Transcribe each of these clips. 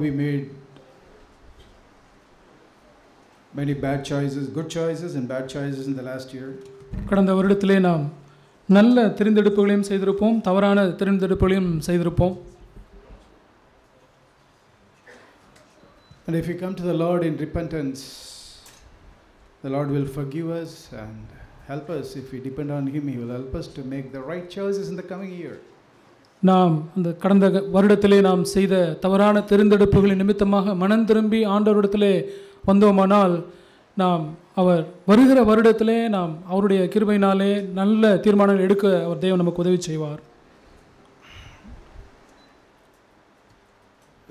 we made many bad choices, good choices and bad choices in the last year. கடந்த வருடத்திலே நாம் நல்ல தெரிந்தெடுப்புகளையும் செய்திருப்போம், தவறான தெரிந்தெடுப்புகளையும் செய்திருப்போம். And if we come to the Lord in repentance, the Lord will forgive us and help us. If we depend on Him, He will help us to make the right choices in the coming year. நாம் அந்த கடந்த வருடத்திலே நாம் செய்த தவறான தெரிந்தெடுப்புகளின் நிமித்தமாக மனம் திரும்பி ஆண்டவரிடத்திலே வந்தோமானால் நாம் அவர் வருகிற வருடத்திலே நாம் அவருடைய கிருபையினாலே நல்ல தீர்மானங்கள் எடுக்க அவர் தேவன் நமக்கு உதவி செய்வார்.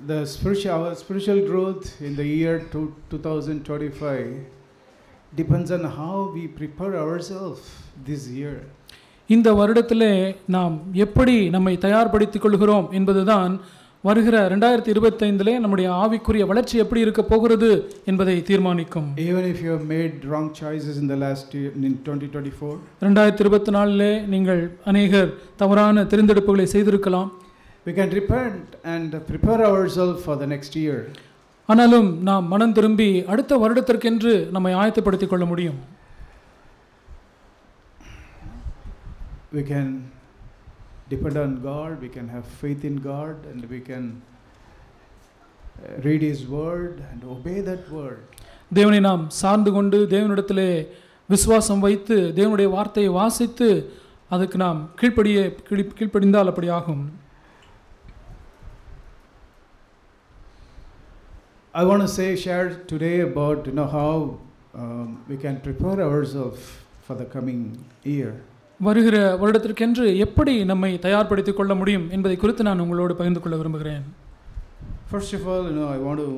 Our spiritual growth in the year 2025 depends on how we prepare ourselves this year. இந்த வருடத்திலே நாம் எப்படி நம்மை தயார்படுத்திக் கொள்கிறோம் என்பதுதான் வருகிற 2025 நம்முடைய ஆவிக்குரிய வளர்ச்சி எப்படி இருக்க போகிறது என்பதை தீர்மானிக்கும். Even if you have made wrong choices in the last year, in 2024, 2024 நீங்கள் अनेகர் தவறான தெரிந்தெடுப்புகளை செய்திருக்கலாம். we can repent and prepare ourselves for the next year. ஆனாலும் நாம் மனம் திரும்பி அடுத்த வருடத்திற்கென்று நம்மை ஆயத்தப்படுத்திக் கொள்ள முடியும். We can depend on God, we can have faith in God, and we can read His word and obey that word. தேவனை நாம் சார்ந்து கொண்டு தேவனிடத்திலே விசுவாசம் வைத்து தேவனுடைய வார்த்தையை வாசித்து அதுக்கு நாம் கீழ்ப்படிந்தால் அப்படி ஆகும். I want to share today about how we can prepare ourselves for the coming year. வருகிற வருடத்திற்கென்று எப்படி நம்மை தயார்படுத்திக் கொள்ள முடியும் என்பதை குறித்து நான் உங்களோடு பகிர்ந்து கொள்ள விரும்புகிறேன். First of all, I want to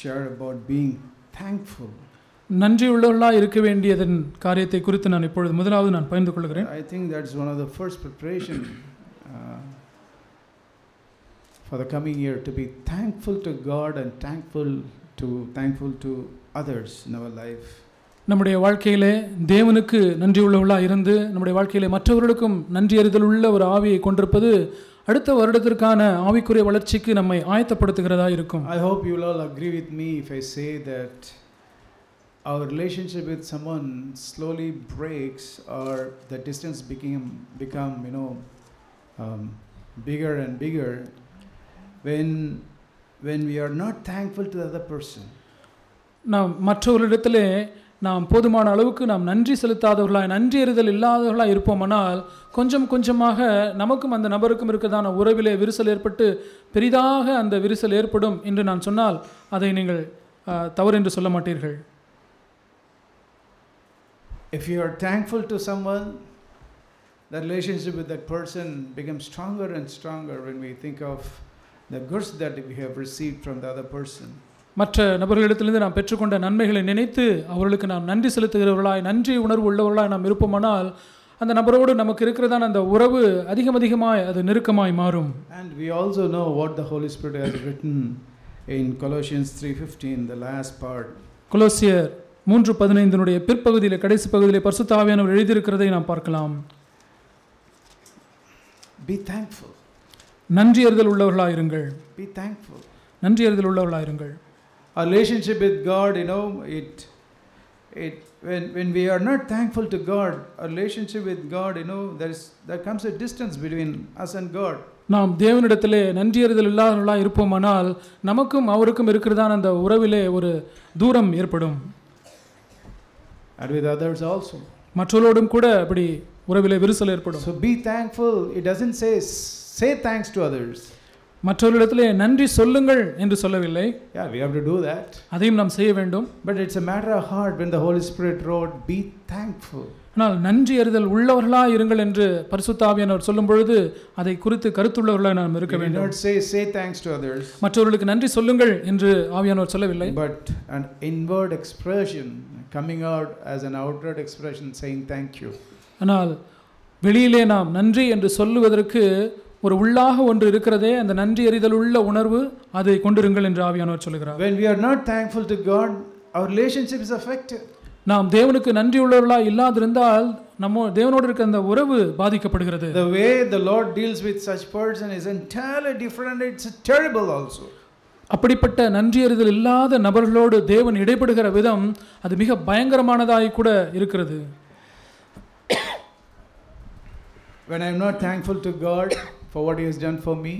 share about being thankful. நன்றியுள்ளவர்களாக இருக்க வேண்டியதன் காரியத்தை குறித்து நான் இப்பொழுது முதலாவது நான் பகிர்ந்து கொள்கிறேன். I think that's one of the first preparation for the coming year, to be thankful to God and thankful to others in our life. நம்முடைய வாழ்க்கையிலே தேவனுக்கு நன்றி உள்ளவர்களாக இருந்து நம்முடைய வாழ்க்கையிலே மற்றவர்களுக்கும் நன்றி அறிதல் உள்ள ஒரு ஆவியை கொண்டிருப்பது அடுத்த வருடத்திற்கான ஆவிக்குரிய வளர்ச்சிக்கு நம்மை ஆயத்தப்படுத்துகிறதா இருக்கும். I hope you will all agree with me if I say that our relationship with someone slowly breaks, or the distance become bigger and bigger when we are not thankful to the other person. நாம் மற்றவர்களிடத்திலே நாம் போதுமான அளவுக்கு நாம் நன்றி செலுத்தாதவர்களாய் நன்றி அறிதல் இல்லாதவர்களாக இருப்போமானால் கொஞ்சம் கொஞ்சமாக நமக்கும் அந்த நபருக்கும் இருக்கிறதான உறவிலே விரிசல் ஏற்பட்டு பெரிதாக அந்த விரிசல் ஏற்படும் என்று நான் சொன்னால் அதை நீங்கள் தவறு என்று சொல்ல மாட்டீர்கள். If you are thankful to someone, the relationship with that person becomes stronger and stronger when we think of the goods that we have received from the other person. மற்ற நபர்களிடத்திலிருந்து நாம் பெற்றுக்கொண்ட நன்மைகளை நினைத்து அவர்களுக்கு நாம் நன்றி செலுத்துகிறவர்களாய் நன்றி உணர்வு உள்ளவர்களாய் நாம் இருப்போமானால் அந்த நபரோடு நமக்கு இருக்கிறதான அந்த உறவு அதிகமாய் அது நெருக்கமாய் மாறும். And we also know what the Holy Spirit has written in Colossians 3:15, the last part. கொலோசியர் 3:15 பிற்பகுதியிலே கடைசி பகுதியிலே பரிசுத்த ஆவியானவர் எழுதியிருக்கிறதை நாம் பார்க்கலாம். Be thankful. நன்றி அறிதல் உள்ளவர்களாய் இருங்கள். Be thankful. நன்றி அறிதல் உள்ளவர்களாய் இருங்கள். Our relationship with God, when we are not thankful to God, our relationship with God, there comes a distance between us and God. நாம் தேவனிடத்திலே நன்றி அறிதல் இல்லாதவர்களாய் இருப்போமானால் நமக்கும் அவருக்கும் இருக்கிறதான அந்த உறவிலே ஒரு தூரம் ஏற்படும். And with others also. மற்றவர்களோடும் கூட அப்படி உறவிலே விரிசல் ஏற்படும். So be thankful. It doesn't say thanks to others. மற்றவர்களிடத்திலே நன்றி சொல்லுங்கள் என்று சொல்லவில்லை. Yeah, we have to do that. அதையும் நாம் செய்ய வேண்டும். But it's a matter of heart when the Holy Spirit wrote, be thankful. ஆனால் நன்றி அறிதல் உள்ளவர்களாய் இருங்கள் என்று பரிசுத்த ஆவியானவர் சொல்லும் பொழுது அதை குறித்து கருத்துள்ளவர்களாய் நாம் இருக்க வேண்டும். Not say thanks to others. மற்றவர்களுக்கு நன்றி சொல்லுங்கள் என்று ஆவியானவர் சொல்லவில்லை. But an inward expression coming out as an outward expression saying thank you. ஆனால் வெளியிலே நாம் நன்றி என்று சொல்லுவதற்கு ஒரு உள்ளாக ஒன்று இருக்கிறதே, அந்த நன்றி அறிதல் உள்ள உணர்வு அதை கொண்டிருங்கள் என்று ஆவியானவர் சொல்கிறார். When we are not thankful to God, our relationship is affected. நாம் தேவனுக்கு நன்றி உள்ளவர்களாக இல்லாதிருந்தால் தேவனோடு இருக்க அந்த உறவு பாதிக்கப்படுகிறது. The way the Lord deals with such person is entirely different. It's terrible also. அப்படிப்பட்ட நன்றியறிதல் இல்லாத நபர்களோடு தேவன் இடைப்படுகிற விதம் அது மிக பயங்கரமானதாய் கூட இருக்கிறது. When I am not thankful to God for what He has done for me,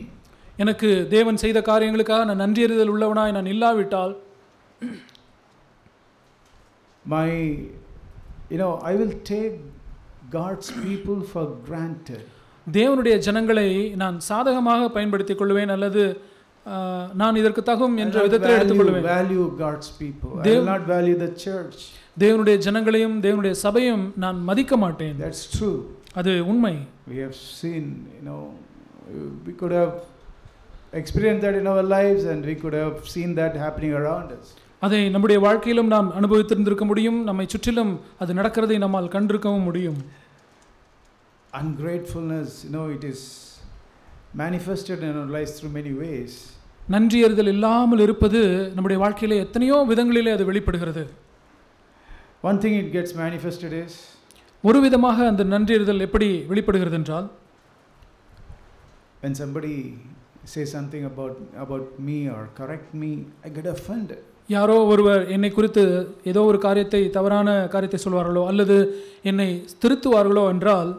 எனக்கு தேவன் செய்த காரியங்களுக்காக நான் நன்றியறிதல் உள்ளவனாய் நான் இல்லாவிட்டால், I will take God's people for granted. தேவனுடைய ஜனங்களை நான் சாதகமாக பயன்படுத்திக் கொள்வேன், அல்லது நான் இதற்கு தகும் என்ற விதத்தில் எடுத்துக்கொள்வேன். Value God's people. I will not value the church. தேவனுடைய ஜனங்களையும் தேவனுடைய சபையும் நான் மதிக்க மாட்டேன். That's true. அது உண்மை. We have seen, we could have experienced that in our lives, and we could have seen that happening around us. அதை நம்முடைய வாழ்க்கையிலும் நாம் அனுபவித்திருந்திருக்க முடியும், நம்மை சுற்றிலும் அது நடக்கிறதை நம்மால் கண்டிருக்கவும் முடியும். Ungratefulness, it is manifested in our lives through many ways. நன்றியறிதல் இல்லாமல் இருப்பது நம்முடைய வாழ்க்கையிலே எத்தனையோ விதங்களிலே அது வெளிப்படுகிறது. One thing it gets manifested is, ஒரு விதமாக அந்த நன்றியறிதல் எப்படி வெளிப்படுகிறது என்றால், when somebody says something about me or correct me, I get offended. யாரோ ஒருவர் என்னை குறித்து ஏதோ ஒரு காரியத்தை, தவறான காரியத்தை சொல்வார்களோ அல்லது என்னை திருத்துவார்களோ என்றால்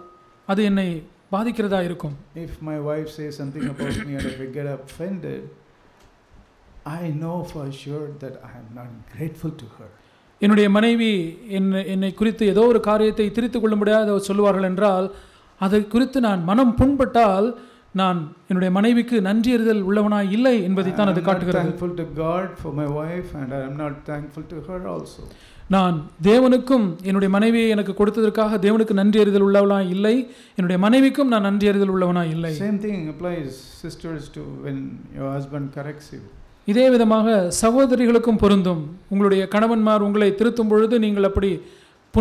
அது என்னை பாதிக்கிறதா இருக்கும். If my wife says something about me and if I get offended, I know for sure that I am not grateful to her. என்னுடைய மனைவி என்னை குறித்து ஏதோ ஒரு காரியத்தை திரித்துக் கொள்ள முடியாத சொல்லுவார்கள் என்றால், அதை குறித்து நான் மனம் புண்பட்டால் நான் என்னுடைய மனைவிக்கு நன்றியறிதல் உள்ளவனாய் இல்லை என்பதைத்தான் அது காட்டுகிறது. I am not thankful to God for my wife, and I am not thankful to her also. நான் தேவனுக்கும் என்னுடைய மனைவியை எனக்கு கொடுத்ததற்காக தேவனுக்கு நன்றியறிதல் உள்ளவனாய் இல்லை, என்னுடைய மனைவிக்கும் நான் நன்றியறிதல் உள்ளவனாய் இல்லை. Same thing applies, sisters, to when your husband corrects you. இதே விதமாக சகோதரிகளுக்கும் பொருந்தும். உங்களுடைய கணவன்மார் உங்களை திருத்தும் பொழுது நீங்கள் அப்படி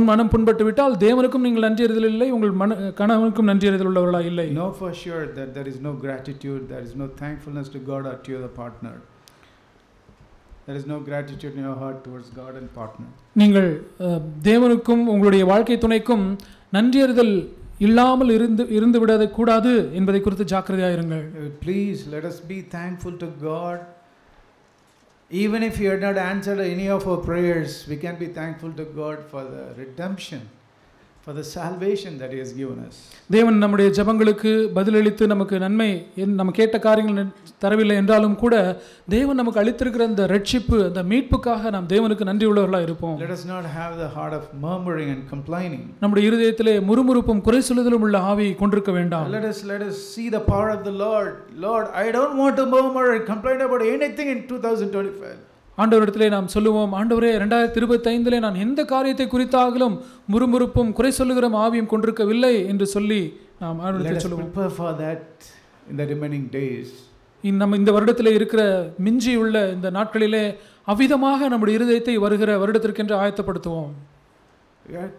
மனம் புண்பட்டு விட்டால் தேவனுக்கும் நீங்கள் நன்றியறிதல் இல்லை, உங்கள் கணவனுக்கும் நன்றியறிதல் உள்ளவர்களாக இல்லை. Know for sure that there is no gratitude, there is no thankfulness to God or to your partner. There is no gratitude in your heart towards God and partner. நீங்கள் தேவனுக்கும் உங்களுடைய வாழ்க்கை துணைக்கும் நன்றியறிதல் இல்லாமல் இருந்து விட கூடாது என்பதை குறித்து ஜாக்கிரதையாக இருங்கள். Please let us be thankful to God. Even if you had not answered any of our prayers, we can be thankful to God for the redemption, for the salvation that He has given us. தேவன் நம்முடைய ஜெபங்களுக்கு பதிலளித்து நமக்கு நன்மை நம்ம கேட்ட காரியங்கள் தரவில்லை என்றாலும் கூட தேவன் நமக்கு அளித்திருக்கிற அந்த ரட்சிப்பு, அந்த மீட்புக்காக நாம் தேவனுக்கு நன்றி உள்ளவர்களாக இருப்போம். Let us not have the heart of murmuring and complaining. நம்முடைய இருதயத்திலே முறுமுறுப்பும் குறை சொல்லுதலும் உள்ள ஆவியை கொண்டிருக்க வேண்டாம். Let us see the power of the Lord. Lord, I don't want to murmur and complain about anything in 2025. ஆண்டவரிடத்திலே நாம் சொல்லுவோம், ஆண்டவரே 2025 நான் எந்த காரியத்தை குறித்தாகலும் முறுமுறுப்பும் குறை சொல்லுகிற ஆவியும் கொண்டிருக்கவில்லை என்று சொல்லி நாம் ஆண்டவரிடத்தில் சொல்லுவோம். Prepare for that in the remaining days. நம்ம இந்த வருடத்திலே இருக்கிற மிஞ்சி உள்ள இந்த நாட்களிலே அவ்விதமாக நம்முடைய இருதயத்தை வருகிற வருடத்திற்கென்று ஆயத்தப்படுத்துவோம்.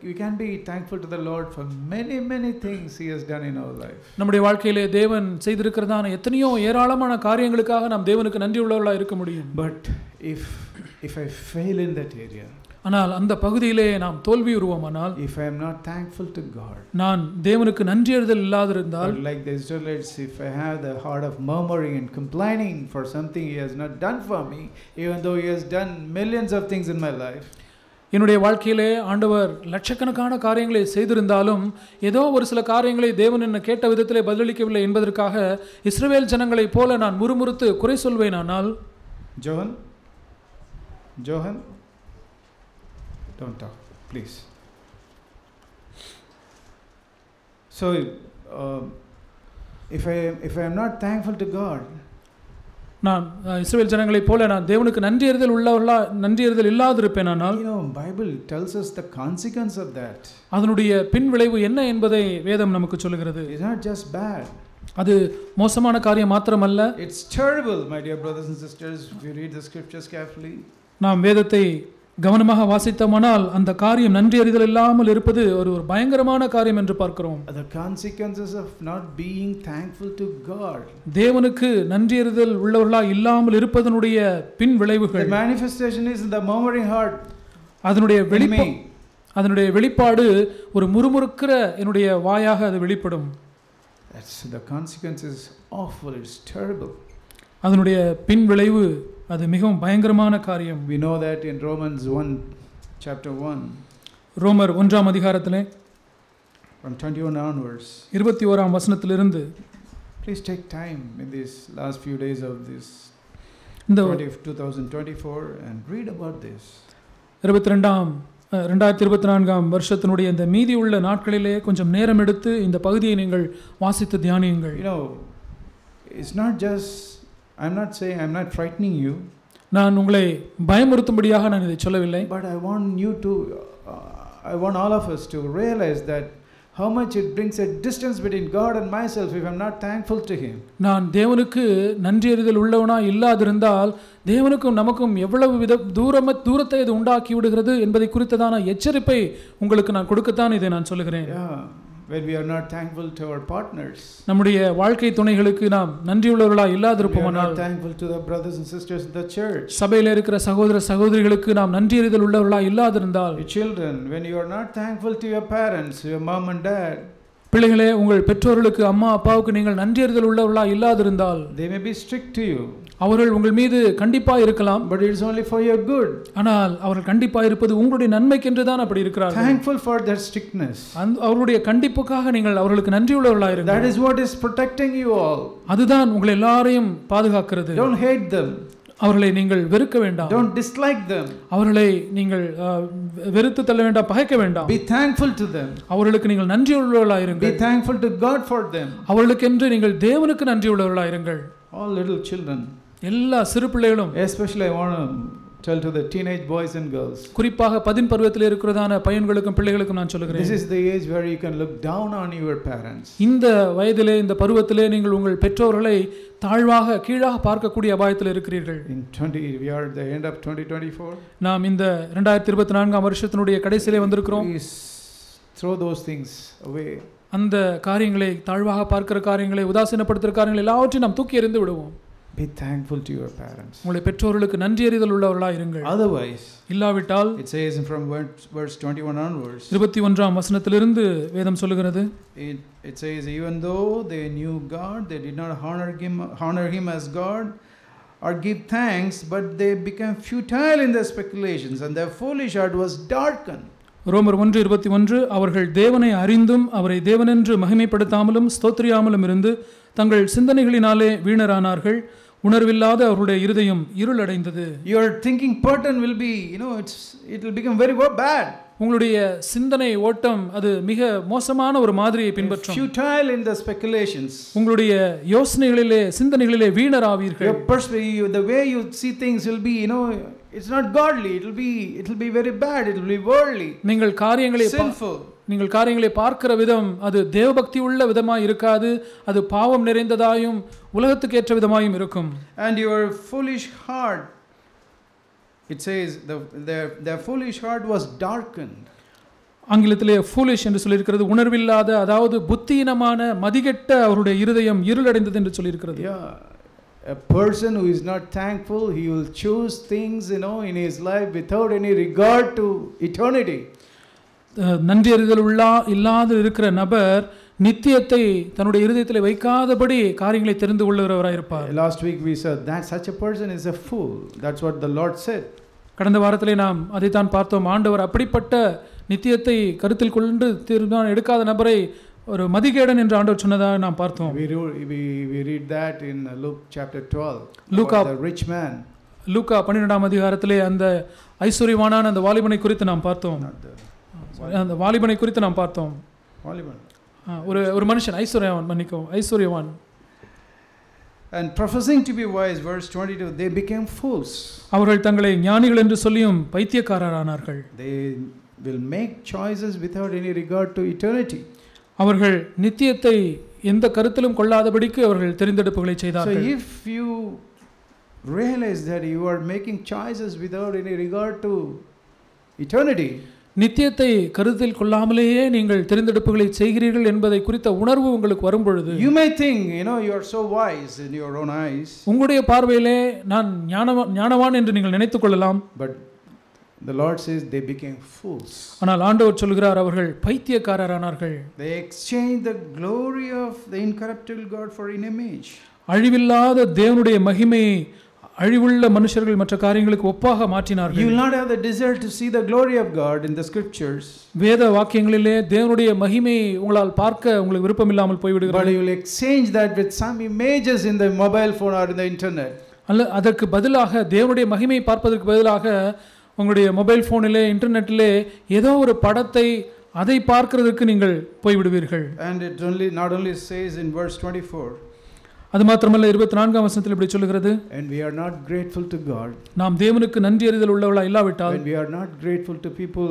We can be thankful to the Lord for many things He has done in our life. நம்முடைய வாழ்க்கையிலே தேவன் செய்திருக்கிறதான எத்தனையோ ஏராளமான காரியங்களுக்காக நாம் தேவனுக்கு நன்றி உள்ளவர்களாக இருக்க முடியும். But if I fail in that area, ஆனால் அந்த பகுதியிலே நாம் தோல்வியுறுவோமானால், if I am not thankful to God, நான் தேவனுக்கு நன்றியறிதல் இல்லாதிருந்தால், like the Israelites, if I have the heart of murmuring and complaining for something He has not done for me, even though He has done millions of things in my life, என்னுடைய வாழ்க்கையிலே ஆண்டவர் லட்சக்கணக்கான காரியங்களை செய்திருந்தாலும் ஏதோ ஒரு சில காரியங்களை தேவன் என்ன கேட்ட விதத்திலே பதிலளிக்கவில்லை என்பதற்காக இஸ்ரவேல் ஜனங்களைப் போல நான் முறுமுறுத்து குறை சொல்வேனானால், Johan, don't talk, please. So, if I am not thankful to God, நான் இஸ்ரவேல் ஜனங்களைப் போல நான் தேவனுக்கு நன்றியறிதல் இல்லாதிருப்பேனானால், Bible tells us the consequence of that. அதனுடைய பின் விளைவு என்ன என்பதை வேதம் நமக்கு சொல்லுகிறது. It's not just bad. அது மோசமான காரியம் மாத்திரமல்ல, It's terrible, my dear brothers and sisters, if you read the scriptures carefully. நாம் வேதத்தை கவனமாக வாசித்தோமானால் அந்த காரியம் நன்றியறிதல் இல்லாமல் இருப்பது ஒரு பயங்கரமான காரியம் என்று பார்க்கிறோம். The consequences of not being thankful to God. தேவனுக்கு நன்றியறிதல் உள்ளவர்களாக இல்லாமல் இருப்பதனுடைய பின் விளைவுகள். The manifestation is in the murmuring heart. அதனுடைய அதனுடைய வெளிப்பாடு ஒரு முறுமுறுக்கிற என்னுடைய வாயாக அது வெளிப்படும். That's the consequence is awful. It's terrible. அதனுடைய பின் விளைவு அது மிகவும் பயங்கரமான காரியம். We know that in Romans 1 chapter 1 ரோமர் 1ஆம் அதிகாரத்திலே from 21 onwards. 21ஆம் வசனத்திலிருந்து Please take time in these last few days of this இந்த 2024 and read about this. 2024ஆம் வருஷத்தினுடைய இந்த மீதியுள்ள நாட்களிலே கொஞ்சம் நேரம் எடுத்து இந்த பகுதியை நீங்கள் வாசித்து தியானியுங்கள். You know, it's not just, I'm not saying, I'm not frightening you. நான் உங்களை பயமுறுத்தும்படியாக நான் இதை சொல்லவில்லை. But I want you to, I want all of us to realize that how much it brings a distance between God and myself if I'm not thankful to Him. நான் தேவனுக்கு நன்றியறிதல் உள்ளவனா இல்லாதிருந்தால் தேவனுக்கும் நமக்கும் எவ்வளவு தூரத்தை இது உண்டாக்கி விடுகிறது என்பதை குறித்ததான எச்சரிப்பை உங்களுக்கு நான் கொடுக்கத்தான் இதை நான் சொல்லுகிறேன். When we are not thankful to our partners, நம்முடைய வாழ்க்கை துணைகளுக்கு நாம் நன்றியுள்ளவர்களா இல்லாதிருப்போமானால், thankful to the brothers and sisters in the church, சபையிலே இருக்கிற சகோதர சகோதரிகளுக்கு நாம் நன்றியறிதல் உள்ளவர்களா இல்லாதிருந்தால், children, when you are not thankful to your parents, your mom and dad, பிள்ளைகளே உங்கள் பெற்றோர்களுக்கு அம்மா அப்பாவுக்கு நீங்கள் நன்றியறிதல் உள்ளவர்களா இல்லாதிருந்தால், they may be strict to you, அவர்கள் உங்கள் மீது கண்டிப்பா இருக்கலாம், but it is only for your good. ஆனால் அவர்கள் கண்டிப்பா இருப்பது உங்களுடைய நன்மைக்கென்று தான் அப்படி இருக்கிறார்கள். Thankful for their strictness. அவருடைய கண்டிப்புக்காக நீங்கள் அவர்களுக்கு நன்றியுள்ளவர்களாக இருங்கள். That is what is protecting you all. அதுதான் உங்களை எல்லாரையும் பாதுகாக்கிறது. Don't hate them. அவர்களை நீங்கள் வெறுக்க வேண்டாம். Don't dislike them. அவர்களை நீங்கள் வெறுத்து தள்ள வேண்டாம், பகைக்க வேண்டாம். Be thankful to them. அவர்களுக்கு நீங்கள் நன்றியுள்ளவர்களாக இருங்கள். Be thankful to God for them. அவர்களுக்கென்று நீங்கள் தேவனுக்கு நன்றியுள்ளவர்களாக இருங்கள். All little children, எல்லா சிறு பிள்ளைகளும், especially I want to tell to the teenage boys and girls, குறிப்பாக 10 பருவத்தில் இருக்கிறதான பையன்களுக்கும் பிள்ளைகளுக்கும் நான் சொல்கிறேன், this is the age where you can look down on your parents. இந்த வயதிலே இந்த பருவத்திலே நீங்கள் உங்கள் பெற்றோர்களை தாழ்வாக கீழாக பார்க்கக்கூடிய அபாயத்தில் இருக்கிறீர்கள். We are at the end of 2024. நாம் இந்த 2024ஆம் வருஷத்தினுடைய கடைசியிலே வந்திருக்கிறோம். Please throw those things away. அந்த காரியங்களை, தாழ்வாக பார்க்கிற காரியங்களை, உதாசீனப்படுத்துகிற காரியங்களை எல்லாவற்றையும் நாம் தூக்கி எறிந்து விடுவோம். Be thankful to your parents. உங்களுடைய பெற்றோர்களுக்கு நன்றியறிதல் உள்ளவர்களாக இருங்கள். Otherwise, இல்லாவிட்டால், it says from verse 21 onwards, 21ஆம் வசனத்திலிருந்து வேதம் சொல்லுகிறது, it says, even though they knew God, they did not honor him as God or give thanks, but they became futile in their speculations and their foolish heart was darkened. ரோமர் 1:21, அவர்கள் தேவனை அறிந்தும் அவரை தேவனென்று மகிமைப்படுத்தாமலும் ஸ்தோத்திரியாமலும் இருந்து தங்கள் சிந்தனைகளினாலே வீணரானார்கள், உணர்வில்லாத அவருடைய இருதயம் இருளடைந்தது. Your thinking pattern will be, it will become very bad. உங்களுடைய சிந்தனை ஓட்டம் அது மிக மோசமான ஒரு மாதிரியை பின்பற்றும். Futile in the speculations. உங்களுடைய யோசனைகளிலே, சிந்தனைகளிலே வீணராவீர்கள். Your perspective, the way you see things will be, it's not godly. It will be very bad. It will be worldly. நீங்கள் காரியங்களை பார்க்கிற விதம் அது தேவபக்தி உள்ள விதமாய் இருக்காது, அது பாவம் நிறைந்ததாயும் உலகத்துக்கு ஏற்ற விதமாயும் இருக்கும். And your foolish heart, it says their foolish heart was darkened. ஆங்கிலத்திலே foolish என்று சொல்லியிருக்கிறது, உணர்வில்லாத, அதாவது புத்தியினமான மதிகெட்ட அவருடைய இருதயம் இருளடைந்தது என்று சொல்லியிருக்கிறது. A person who is not thankful, he will choose things in his life without any regard to eternity. நன்றியறிதல் இல்லாத இருக்கிற நபர் நித்தியத்தை தன்னுடைய இருதயத்தில் வைக்காதபடி காரியங்களை தெரிந்து கொள்ளுகிறவராய் இருப்பார். Last week we said that such a person is a fool. That's what the Lord said. கடந்த வாரத்திலே நாம் அதைத்தான் பார்த்தோம். ஆண்டவர் அப்படிப்பட்ட நித்தியத்தை கருத்தில் கொண்டு தீர்மானம் எடுக்காத நபரை ஒரு மதிகேடன் என்று ஆண்டவர் சொன்னதாக நாம் பார்த்தோம். We read that in Luke chapter 12. Luke, the rich man. லூக்கா 12ஆம் அதிகாரத்திலே அந்த ஐஸ்வரியவானான அந்த வாலிபனை குறித்து நாம் பார்த்தோம். அந்த வாலிபனை குறித்து நாம் பார்த்தோம். ஒரு மனுஷன் ஐஸ்வர்யவான். And professing to be wise, verse 22, they became fools. அவர்கள் தங்களை ஞானிகள் என்று சொல்லியும் பைத்தியக்காரரானார்கள். They will make choices without any regard to eternity. அவர்கள் நித்தியத்தை எந்த கருத்திலும் கொள்ளாதபடிக்கு அவர்கள் தெரிந்தெடுப்புகளை செய்தார்கள். So if you realize that you are making choices without any regard to eternity, நித்தியத்தை கருத்தில் கொள்ளாமலேயே நீங்கள் தெரிந்தெடுப்புகளை செய்கிறீர்கள் என்பதை குறித்த உணர்வு உங்களுக்கு வரும் பொழுது, you may think you are so wise in your own eyes, உங்களுடைய பார்வையிலே நான் ஞானவான் என்று நீங்கள் நினைத்துக் கொள்ளலாம். but The Lord says they became fools. ஆனால் ஆண்டவர் சொல்கிறார் அவர்கள் பைத்தியக்காரரானார்கள். They exchanged the glory of the incorruptible God for an image. அழிவில்லாத தேவனுடைய மகிமையை அழிவுள்ள மனுஷர்கள் மற்ற காரியங்களுக்கு ஒப்பாக மாற்றினார்கள். You will not have the desire to see the glory of God in the scriptures. வேத வாக்கியங்களிலே தேவனுடைய மகிமையை உங்களால் பார்க்க உங்களுக்கு விருப்பம் இல்லாமல் போய்விடுகிறது. But you will exchange that with some images in the mobile phone or in the internet. அல்ல அதற்கு பதிலாக தேவனுடைய மகிமையை பார்ப்பதற்கு பதிலாக உங்களுடைய மொபைல் ஃபோனிலே இன்டர்நெட்டிலே ஏதோ ஒரு படத்தை அதை பார்க்கிறதுக்கு நீங்கள் போய்விடுவீர்கள். And it not only says in verse 24. அது மாத்திரமல்ல 24ஆம் வசனத்தில் இப்படி சொல்கிறது. And we are not grateful to God. நாம் தேவனுக்கு நன்றி அறிதல் உள்ளவர்களா இல்லாவிட்டால், when we are not grateful to people,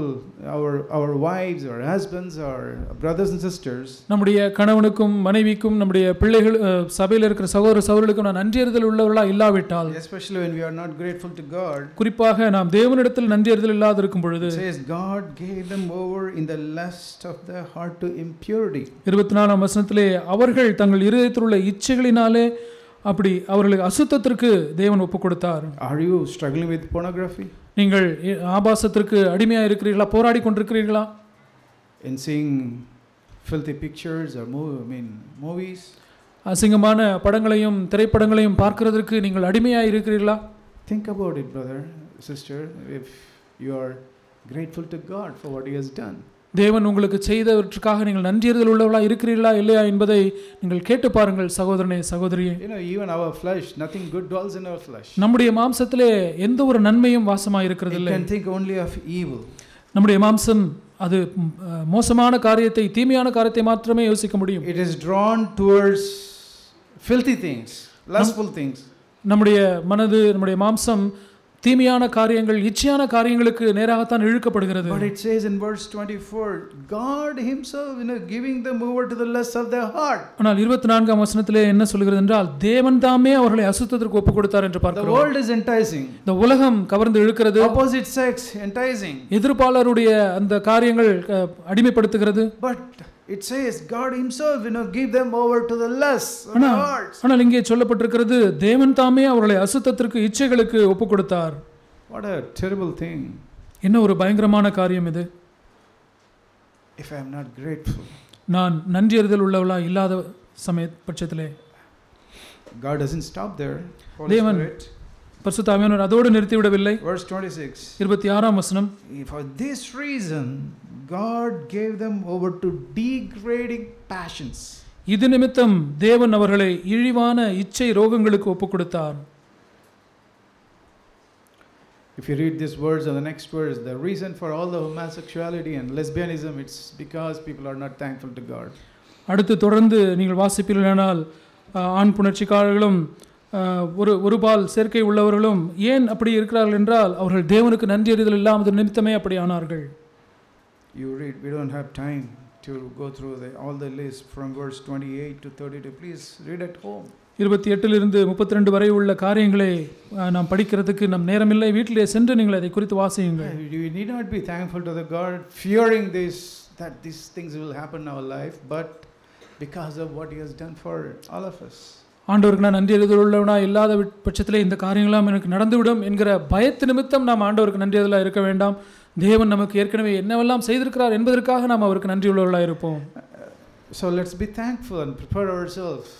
our wives or husbands or brothers and sisters, நம்முடைய கணவனுக்கும் மனைவிக்கும் நம்முடைய பிள்ளைகள் சபையில் இருக்கிற சகோதர சகோதரர்களுக்கும் நாம் நன்றி அறிதல் உள்ளவர்களா இல்லாவிட்டால், especially when we are not grateful to God, குறிப்பாக நாம் தேவனிடத்தில் நன்றி அறிதல் இல்லாதிருக்கும் பொழுது, it says God gave them over in the lust of their heart to impurity. 24ஆம் வசனத்திலே அவர்கள் தங்கள் இருதயத்தில் உள்ள இச்சைகளினால் அப்படி அவர்களுக்கு அசுத்தத்திற்கு தேவன் ஒப்பு கொடுத்தார். Are you struggling with pornography? நீங்கள் ஆபாசத்திற்கு அடிமையா இருக்கிறீர்களா, போராடி கொண்டிருக்கிறீர்களா? In seeing filthy pictures or movies, அசிங்கமான படங்களையும் திரைப்படங்களையும் பார்க்கிறதற்கு நீங்கள் அடிமையா இருக்கிறீர்களா? Think about it, brother, sister, if you are grateful to God for what he has done. தேவன் உங்களுக்கு செய்தவற்றுக்காக நீங்கள் நன்றியறிதல் உள்ளவர்களா இருக்கிறீர்களா இல்லையா என்பதை நீங்கள் கேட்டு பாருங்கள் சகோதரனே சகோதரியே. Even our flesh, nothing good dwells in our flesh. நம்முடைய மாம்சத்திலே எந்த ஒரு நன்மையும் வாசமாய் இருக்கிறது இல்லை. It can think only of evil. நம்முடைய மாம்சம் அது மோசமான காரியத்தை, தீமையான காரியத்தை மாத்திரமே யோசிக்க முடியும். It is drawn towards filthy things, lustful things. நம்முடைய மனது, நம்முடைய மாம்சம் தீமையான காரியங்கள், இச்சையான காரியங்களுக்கு நேராகத்தான் இழுக்கப்படுகிறது. But it says in verse 24, God himself giving them over to the lust of their heart. ஆனால் 24ஆம் வசனத்திலே என்ன சொல்கிறது என்றால், தேவன் தாமே அவர்களை அசுத்தத்திற்கு ஒப்பு கொடுத்தார் என்று பார்க்கிறோம். The world is enticing. இந்த உலகம் கவர்ந்து இழுக்கிறது. Opposite sex enticing. எதிர்ப்பாளருடைய அந்த காரியங்கள் அடிமைப்படுத்துகிறது. But it says God himself give them over to the lust of their hearts. ஆனால் இங்கே சொல்லப்பட்டிருக்கிறது தேவன் தாமே அவர்களை அசுத்தத்திற்கு, இச்சைகளுக்கு ஒப்பு கொடுத்தார். What a terrible thing. என்ன ஒரு பயங்கரமான காரியம் இது. If I am not grateful, நான் நன்றியறிதல் உள்ளவளா இல்லாத பட்சத்திலே, God doesn't stop there. தேவன் பரிசுத்த ஆவியானவர் அதோடு நிறுத்திவிடவில்லை. Verse 26. 26ஆம் வசனம். For this reason God gave them over to degrading passions. இது நிமித்தம் தேவன் அவர்களை இழிவான இச்சை ரோகங்களுக்கு ஒப்பு கொடுத்தார். If you read these words on the next verse, the reason for all the homosexuality and lesbianism, it's because people are not thankful to God. அடுத்து தொடர்ந்து நீங்கள் வாசிப்பீர்களானால் ஆண் புணர்ச்சிக்காரர்களும் ஒரு பால் சேர்க்கை உள்ளவர்களும் ஏன் அப்படி இருக்கிறார்கள் என்றால் அவர்கள் தேவனுக்கு நன்றி அறிதல் இல்லாத நிமித்தமே அப்படி ஆனார்கள். You read, we don't have time to go through all the list from verse 28 to 32. Please read at home. 28 இலிருந்து 32 வரை உள்ள காரியங்களை நாம் படிக்கிறதுக்கு நம் நேரமில்லை. வீட்டிலே சென்று நீங்கள் அதை குறித்து வாசியுங்கள். We need not be thankful to the God fearing that these things will happen in our life, but because of what he has done for all of us. ஆண்டவருக்கு நான் நன்றி அறிதல் உள்ளவனா இல்லாத பட்சத்திலே இந்த காரியங்களாம் எனக்கு நடந்துவிடும் என்கிற பயத்து நிமித்தம் நாம் ஆண்டவருக்கு நன்றி அறிதலாக இருக்க வேண்டாம். தேவன் நமக்கு ஏற்கனவே என்னவெல்லாம் செய்திருக்கிறார் என்பதற்காக நாம் அவருக்கு நன்றி உள்ளவர்களாக இருப்போம். So let's be thankful and prepare ourselves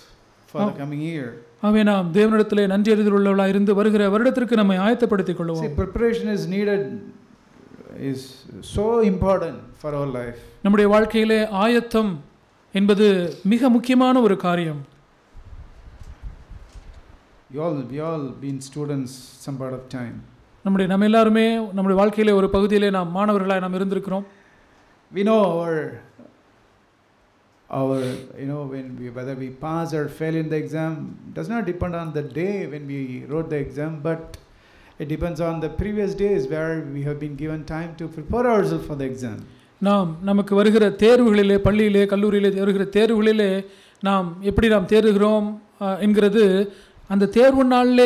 for the coming year. ஆவே நாம் தேவனிடத்திலே நன்றி அறிதல் உள்ளவர்களாக இருந்து வருகிற வருடத்திற்கு நம்மை ஆயத்தப்படுத்திக் கொள்வோம். See, preparation is needed, is so important for our life. நம்முடைய வாழ்க்கையிலே ஆயத்தம் என்பது மிக முக்கியமான ஒரு காரியம். We all been students some part of time. நம்ம எல்லாருமே நம்முடைய வாழ்க்கையிலே ஒரு பகுதியிலே நாம் மாணவர்களாக நாம் இருந்திருக்கிறோம். We know our whether we pass or fail in the exam does not depend on the day when we wrote the exam, but it depends on the previous days where we have been given time to prepare ourselves for the exam. நமக்கு வருகிற தேர்வுகளிலே, பள்ளியிலே கல்லூரியிலே வருகிற தேர்வுகளிலே நாம் எப்படி நாம் தேர்கிறோம் என்கிறது அந்த தேர்வு நாளிலே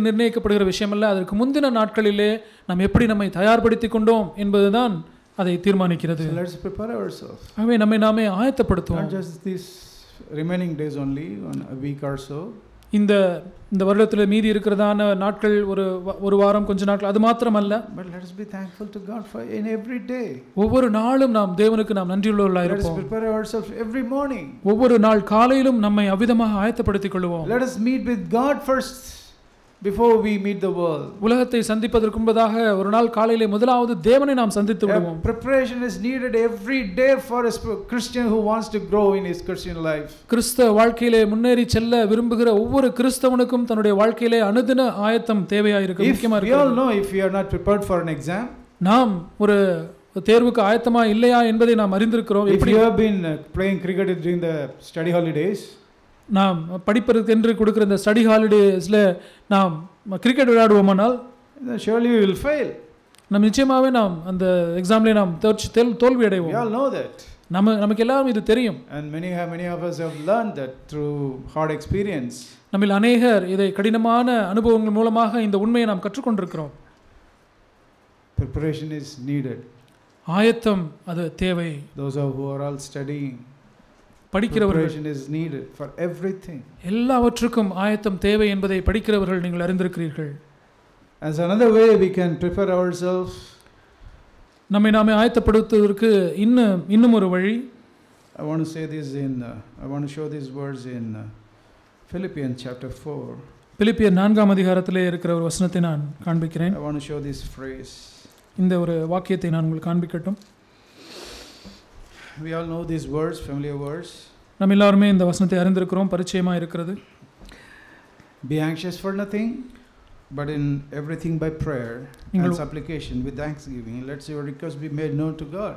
நிர்ணயிக்கப்படுகிற விஷயமல்ல. அதற்கு முந்தின நாட்களிலே நாம் எப்படி நம்மை தயார்படுத்திக் கொண்டோம் என்பதுதான் அதை தீர்மானிக்கிறது. So let's prepare ourselves. நாமே ஆயத்தப்படுத்துவோம். Not just these remaining days only, a week or so. இந்த இந்த வருடத்தில் மீதி இருக்கிறதான நாட்கள் ஒரு வாரம் கொஞ்ச நாட்கள் அது மாத்திரமல்ல. But let us be thankful to God for in every day. ஒவ்வொரு நாளும் நாம் தேவனுக்கு நாம் நன்றியுள்ளவர்களாக Let us இருப்போம். prepare ourselves every morning. ஒவ்வொரு நாள் காலையிலும் நம்மை அவ்விதமாக ஆயத்தப்படுத்திக் கொள்வோம். Let us meet with God first before we meet the world. உலகத்தை சந்திப்பதற்கு முன்பதாக ஒரு நாள் காலையிலே முதலாவது தேவனை நாம் சந்தித்து விடுவோம். Preparation is needed every day for a Christian who wants to grow in his Christian life. கிறிஸ்தவ வாழ்க்கையிலே முன்னேறி செல்ல விரும்புகிற ஒவ்வொரு கிறிஸ்தவனுக்கும் தன்னுடைய வாழ்க்கையிலே அனுதின ஆயத்தம் தேவையாக இருக்கு, முக்கியமா இருக்கு. We all இருக்கு. know if we are not prepared for an exam, நாம் ஒரு தேர்வுக்கு ஆயத்தமா இல்லையா என்பதை நாம் அறிந்திருக்கிறோம். if you have been playing cricket during the study holidays, நாம் படிப்பதற்கு என்று கொடுக்கிற இந்த ஸ்டடி ஹாலிடேஸ்ல நாம் cricket விளையாடுவோமானால் then surely we will fail. நாம் நிச்சயமாவே நாம் அந்த எக்ஸாம்ல நாம் தோல்வி அடைவோம். We all know that. நமக்கு எல்லாரும் இது தெரியும். And many of us have learned that through hard experience. நம்மில் அநேகர் இதை கடினமான அனுபவங்கள் மூலமாக இந்த உண்மையை நாம் கற்றுக்கொண்டிருக்கிறோம். Preparation is needed. ஆயத்தம் அது தேவை. Those who are all studying, படிக்கிறவர்கள் preparation is needed for everything. எல்லாவற்றுக்கும் ஆயத்தம் தேவை என்பதை படிக்கிறவர்கள் நீங்கள் அறிந்திருக்கிறீர்கள். As another way we can prepare ourselves, நம்மை நாமே ஆயத்தப்படுத்துவதற்கு இன்னும் ஒரு வழி. I want to say this I want to show these words in Philippians chapter 4. பிலிப்பியர் 4ஆம் அதிகாரத்திலே இருக்கிற ஒரு வசனத்தை நான் காண்பிக்கிறேன். I want to show this phrase. இந்த ஒரு வாக்கியத்தை நான் உங்களுக்கு காண்பிக்கட்டும். We all know these words, familiar words. நம்ம எல்லாரும் இந்த வசனத்தை அறிந்திருக்கிறோம், பரிச்சயமா இருக்கிறது. Be anxious for nothing, but in everything by prayer and supplication with thanksgiving let your requests be made known to God.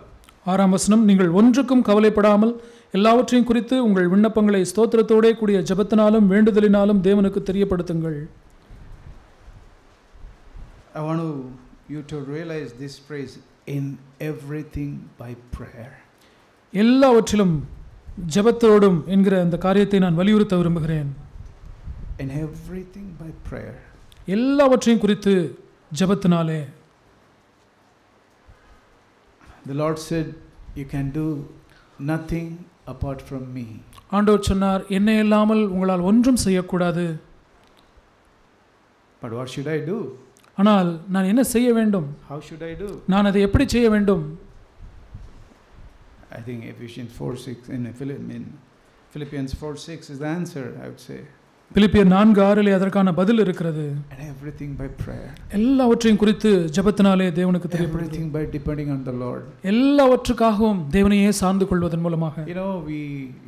6ஆம் வசனம், நீங்கள் ஒன்றுக்கும் கவலைப்படாமல் எல்லாவற்றையும் குறித்து உங்கள் விண்ணப்பங்களை ஸ்தோத்திரத்தோடே கூடிய ஜெபத்தினாலும் வேண்டுதலினாலும் தேவனுக்கு தெரியப்படுத்துங்கள். I want you to realize this phrase, in everything by prayer. எல்லாவற்றிலும் ஜெபத்தோடும் என்கிற அந்த காரியத்தை நான் வலியுறுத்த விரும்புகிறேன். In everything by prayer. எல்லாவற்றையும் குறித்து ஜெபத்தினாலே. The Lord said, you can do nothing apart from me. ஆண்டவர் சொன்னார், என்னை இல்லாமல் உங்களால் ஒன்றும் செய்யக்கூடாது. But what should I do? ஆனால் நான் என்ன செய்ய வேண்டும்? How should I do? நான் அதை எப்படி செய்ய வேண்டும்? I think Ephesians 4:6 in Philippians 4:6 is the answer, I would say. பிலிப்பியர் 4:6 அதற்கான பதில் இருக்கிறது. And everything by prayer. எல்லாவற்றையும் குறித்து ஜெபத்தினாலே தேவனுக்கு தெரியப்படுத்து. Everything by depending on the Lord. எல்லாவற்றுக்காகவும் தேவனையே சார்ந்து கொள்வதன் மூலமாக. You know,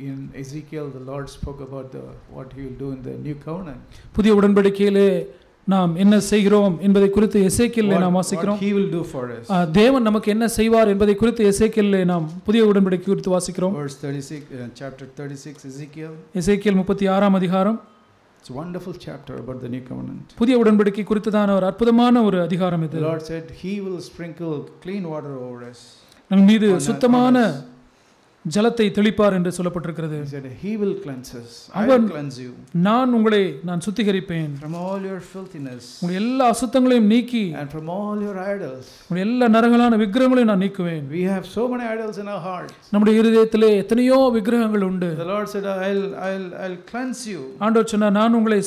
in Ezekiel the Lord spoke about what he will do in the new covenant. புதிய உடன்படிக்கையிலே நாம் என்ன செய்கிறோம் என்பதை குறித்து எசேக்கியேலிலே நாம் வாசிக்கிறோம். What he will do for us. தேவன் நமக்கு என்ன செய்வார் என்பதை குறித்து எசேக்கியேலிலே நாம் புதிய உடன்படிக்கை குறித்து வாசிக்கிறோம். Verse 36 chapter 36 Ezekiel. எசேக்கியேல் 36ஆம் அதிகாரம். It's a wonderful chapter about the new covenant. புதிய உடன்படிக்கை குறித்ததான ஒரு அற்புதமான ஒரு அதிகாரம் இது. The Lord said he will sprinkle clean water over us. நம் மீது சுத்தமான ஜலத்தை தெளிப்பார் என்று சொல்லப்பட்டிருக்கிறது. He said he will cleanse us. I will cleanse you. நான் சுத்திகரிப்பேன். From all your filthiness. உங்கள் எல்லா அசுத்தங்களையும் நீக்கி. And from all your idols. உங்கள் எல்லா நரகலான விக்கிரகங்களையும் நான் நீக்குவேன். We have so many idols in our hearts. நம்முடைய இருதயத்திலே எத்தனையோ விக்கிரகங்கள் உண்டு. The Lord said I'll cleanse you. ஆண்டவர் சொன்னார், நான் உங்களை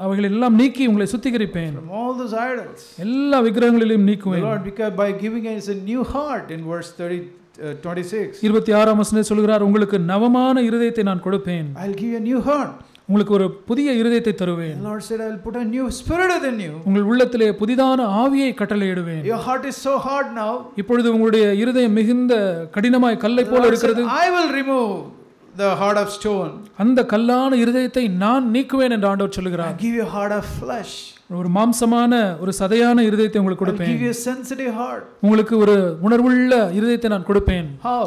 அவைகளை எல்லாம் நீக்கி உங்களை சுத்திகரிப்பேன். From all those idols. எல்லா விக்கிரகங்களையும் நீக்குவேன். The Lord, because by giving us a new heart in verse 26. 26ஆம் வசனத்தில் சொல்கிறார், உங்களுக்கு நவமான இருதயத்தை நான் கொடுப்பேன். I'll give you a new heart. உங்களுக்கு ஒரு புதிய இருதயத்தை தருவேன். The Lord said I'll put a new spirit within you. உங்கள் உள்ளத்திலே புதிதான ஆவியை கட்டளையிடுவேன். Your heart is so hard now. இப்பொழுது உங்களுடைய இருதயம் மிகுந்த கடினமாய் கல்லை போல இருக்கிறது. I will remove the heart of stone. அந்த கல்லான இருதயத்தை நான் நீக்குவேன் என்று ஆண்டவர் சொல்கிறார். I'll give you a heart of flesh. ஒரு மாம்சமான ஒரு சதையான இருதயத்தை உங்களுக்கு கொடுப்பேன். I'll give you a sensitive heart. உங்களுக்கு ஒரு உணர்வுள்ள இருதயத்தை நான் கொடுப்பேன். How?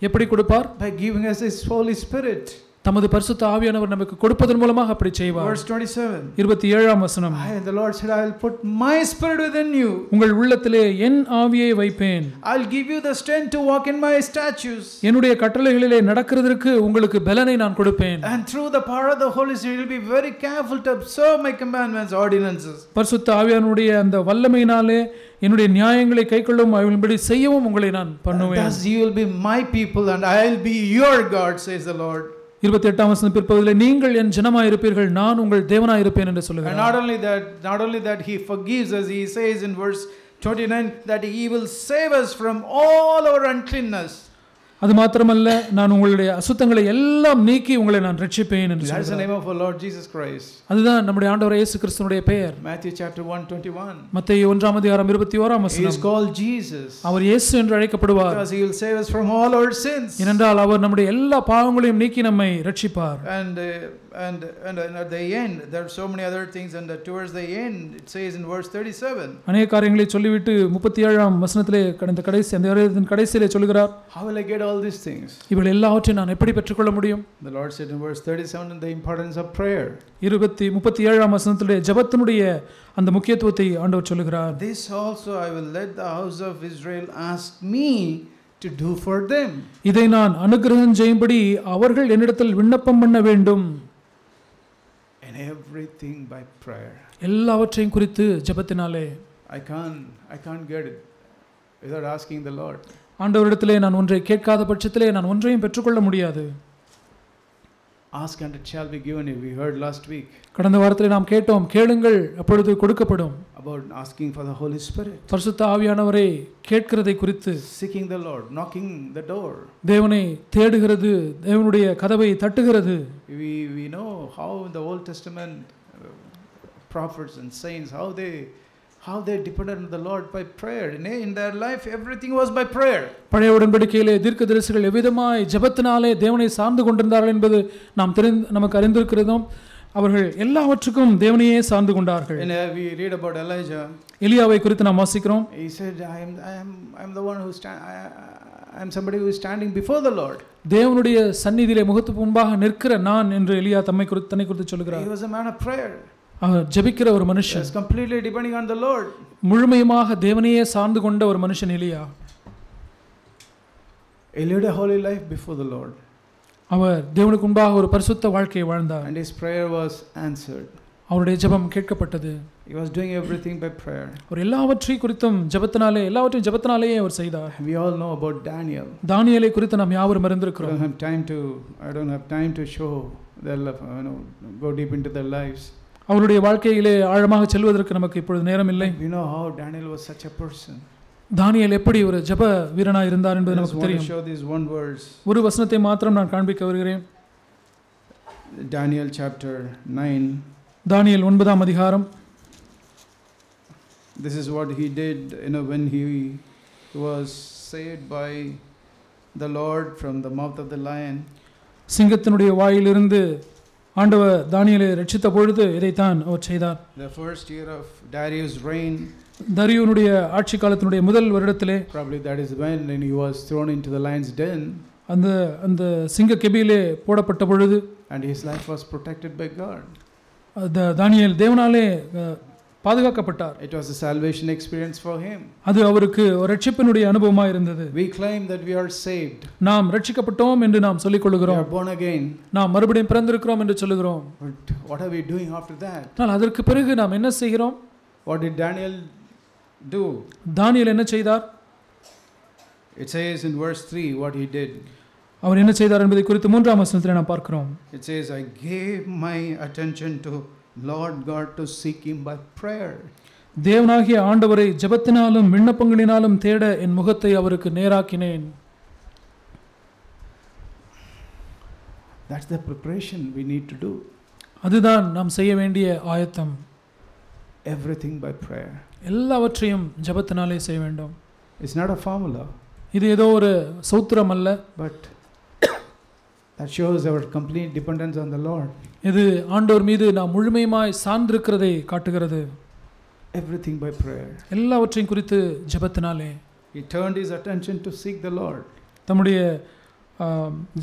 எப்படி கொடுப்பார்? By giving us his Holy Spirit. தமது பரிசுத்த ஆவியானவர் நமக்கு கொடுப்பதன் மூலமாக அப்படி செய்வார். Verse 27. 27ஆம் வசனம். The Lord said I will put my spirit within you. உங்கள் உள்ளத்திலே என் ஆவியை வைப்பேன். I'll give you the strength to walk in my statutes. என்னுடைய கட்டளைகளிலே நடக்கிறதற்கு உங்களுக்கு பலனை நான் கொடுப்பேன். And through the power of the Holy Spirit you will be very careful to observe my commandments, ordinances. பரிசுத்த ஆவியானவருடைய அந்த வல்லமையினாலே என்னுடைய நியாயங்களை கைக்கொள்ளும் அவன்படி செய்யவும் உங்களை நான் பண்ணுவேன். Thus you will be my people and I will be your God, says the Lord. 28ஆம் வசனம் பிற்பகுதியிலே நீங்கள் என் ஜனமாய் இருப்பீர்கள் நான் உங்கள் தேவனாய் இருப்பேன் என்று And சொல்லுகிறார். not only that he forgives us, he says in verse 29 that he will save us from all our uncleanness. அது மாத்திரமல்ல நான் உங்களுடைய அசுத்தங்களை எல்லாம் நீக்கி உங்களை நான் ரட்சிப்பேன் என்று That's the சொல்கிறார். name of our Lord Jesus Christ. அதுதான் நம்முடைய ஆண்டவர் இயேசு கிறிஸ்துவினுடைய பெயர். Matthew chapter 1:21. மத்தேயு 1ஆம் அதிகாரம் 21ஆம் He is வசனம். called Jesus அவர் இயேசு என்று அழைக்கப்படுவார். because he will save us from all our sins. ஏனென்றால் அவர் நம்முடைய எல்லா பாவங்களையும் நீக்கி நம்மை ரட்சிப்பார். And at the end there are so many other things, and towards the end it says in verse 37. அநேக காரியங்களை சொல்லிவிட்டு 37ஆம் வசனத்திலே அந்த கடைசியிலே சொல்கிறார், How will I get all these things? இவர்கள் எல்லாவற்றையும் நான் எப்படி பெற்றுக்கொள்ள முடியும்? The Lord said in verse 37 the importance of prayer. 37ஆம் வசனத்திலே ஜெபத்தினுடைய அந்த முக்கியத்துவத்தை ஆண்டவர் சொல்கிறார். This also I will let the house of Israel ask me to do for them. இதை நான் அனுக்கிரகம் செய்யும்படி அவர்கள் என்னிடத்தில் விண்ணப்பம் பண்ண வேண்டும். And everything by prayer. எல்லாவற்றையும் குறித்து ஜெபத்தினாலே. I can't get it without asking the Lord. ஆண்டவரிடத்திலே நான் ஒன்றை கேட்காத பட்சத்திலே நான் ஒன்றையும் பெற்றுக்கொள்ள முடியாது. Ask and it shall be given you. We heard last week கடந்த வாரத்திலே நாம் கேட்டோம், கேளுங்கள் அப்பொழுது கொடுக்கப்படும். about asking for the Holy Spirit. பரிசுத்த ஆவியானவரை கேட்கிறதை குறித்து, Seeking the Lord, knocking the door. தேவனை தேடுகிறது, தேவனுடைய கதவை தட்டுகிறது. We know how in the Old Testament prophets and saints how they depended on the Lord by prayer. In their life everything was by prayer. பழைய உடன்படிக்கையிலே தீர்க்கதரிசிகள் எவ்விதமாய் ஜெபத்தினாலே தேவனை சார்ந்து கொண்டிருந்தார்கள் என்பது நமக்கு அறிந்திருக்கிறோம். அவர்கள் எல்லாவற்றுக்கும் தேவனையே சார்ந்து கொண்டார்கள். And we read about Elijah. எலியாவை குறித்து நாம் வாசிக்கிறோம். He said, I am the one who I am somebody who is standing before the Lord. தேவனுடைய சந்நிதியிலே முகத்துக்கு முன்பாக நிற்கிற நான் என்று எலியா தன்னை குறித்து சொல்கிறார். He was a man of prayer. அவர் ஜெபிக்கிற ஒரு மனுஷன். He was completely depending on the Lord. முழுமையாக தேவனையே சார்ந்து கொண்ட ஒரு மனுஷன் எலியா. He lived a holy life before the Lord. அவர் தேவனுக்கு முன்பாக ஒரு பரிசுத்த வாழ்க்கையை வாழ்ந்தார். And his prayer was answered. அவருடைய ஜெபம் கேட்கப்பட்டது. He was doing everything by prayer. அவர் எல்லாவற்றையும் குறித்தும் எல்லாவற்றையும் ஜெபத்தினாலேயே அவர் செய்தார். We all know about Daniel. தானியேலை குறித்து நாம் யாவரும் அறிந்திருக்கிறோம். I don't have time to show go deep into their lives. அவருடைய வாழ்க்கையிலே ஆழமாக செல்வதற்கு நமக்கு இப்பொழுது நேரம் இல்லை. We know how Daniel was such a person. தானியேல் எப்படி ஒரு ஜெப வீரனாய் இருந்தார் என்பது நமக்கு தெரியும். Show this one verse. ஒரு வசனத்தை மாத்திரம் நான் காண்பிக்க வருகிறேன். Daniel chapter 9. தானியேல் 9ஆம் அதிகாரம். This is what he did, when he was saved by the Lord from the mouth of the lion. சிங்கத்தினுடைய வாயிலிருந்து ஆண்டவர் தானியேலை ரட்சித்த பொழுது இதைத்தான் அவர் செய்தார். The first year of Darius' reign. தரியுனுடைய ஆட்சி காலத்தினுடைய முதல் வருடத்திலே, probably that is when he was thrown into the lion's den. அந்த சிங்க கெபியிலே போடப்பட்ட பொழுது, and his life was protected by God. தானியேல் தேவனாலே பாதுகாக்கப்பட்டார். It was a salvation experience for him. அது அவருக்கு ஒரு ரட்சிப்பினுடைய அனுபவமாக இருந்தது. We claim that we are saved. நாம் ரட்சிக்கப்பட்டோம் என்று நாம் சொல்லிக் கொள்கிறோம். We are born again. நாம் மறுபடியும் பிறந்திருக்கிறோம் என்று சொல்லுகிறோம். But what are we doing after that? ஆனால் அதற்கு பிறகு நாம் என்ன செய்கிறோம்? What did Daniel do? தானியேல் என்ன செய்தார்? It says in verse 3 what he did. அவர் என்ன செய்தார் என்பதை குறித்து 3ஆம் வசனத்திலே நாம் பார்க்கிறோம். It says, I gave my attention to Lord God to seek him by prayer. தேவனாகிய ஆண்டவரை ஜெபத்தினாலும் விண்ணப்பங்களினாலும் தேட என் முகத்தை அவருக்கு நேராக்கினேன். That's the preparation we need to do. அதுதான் நாம் செய்ய வேண்டிய ஆயத்தம். Everything by prayer. எல்லாவற்றையும் ஜெபத்தினாலே செய்ய வேண்டும். It's not a formula. இது ஏதோ ஒரு சூத்திரம் அல்ல. But that shows our complete dependence on the Lord. இது ஆண்டவர் மீது நாம் முழுமையாய் சார்ந்திருக்கிறதை காட்டுகிறது. Everything by prayer. எல்லாவற்றையும் குறித்து ஜெபத்தினாலே. He turned his attention to seek the Lord. தம்முடைய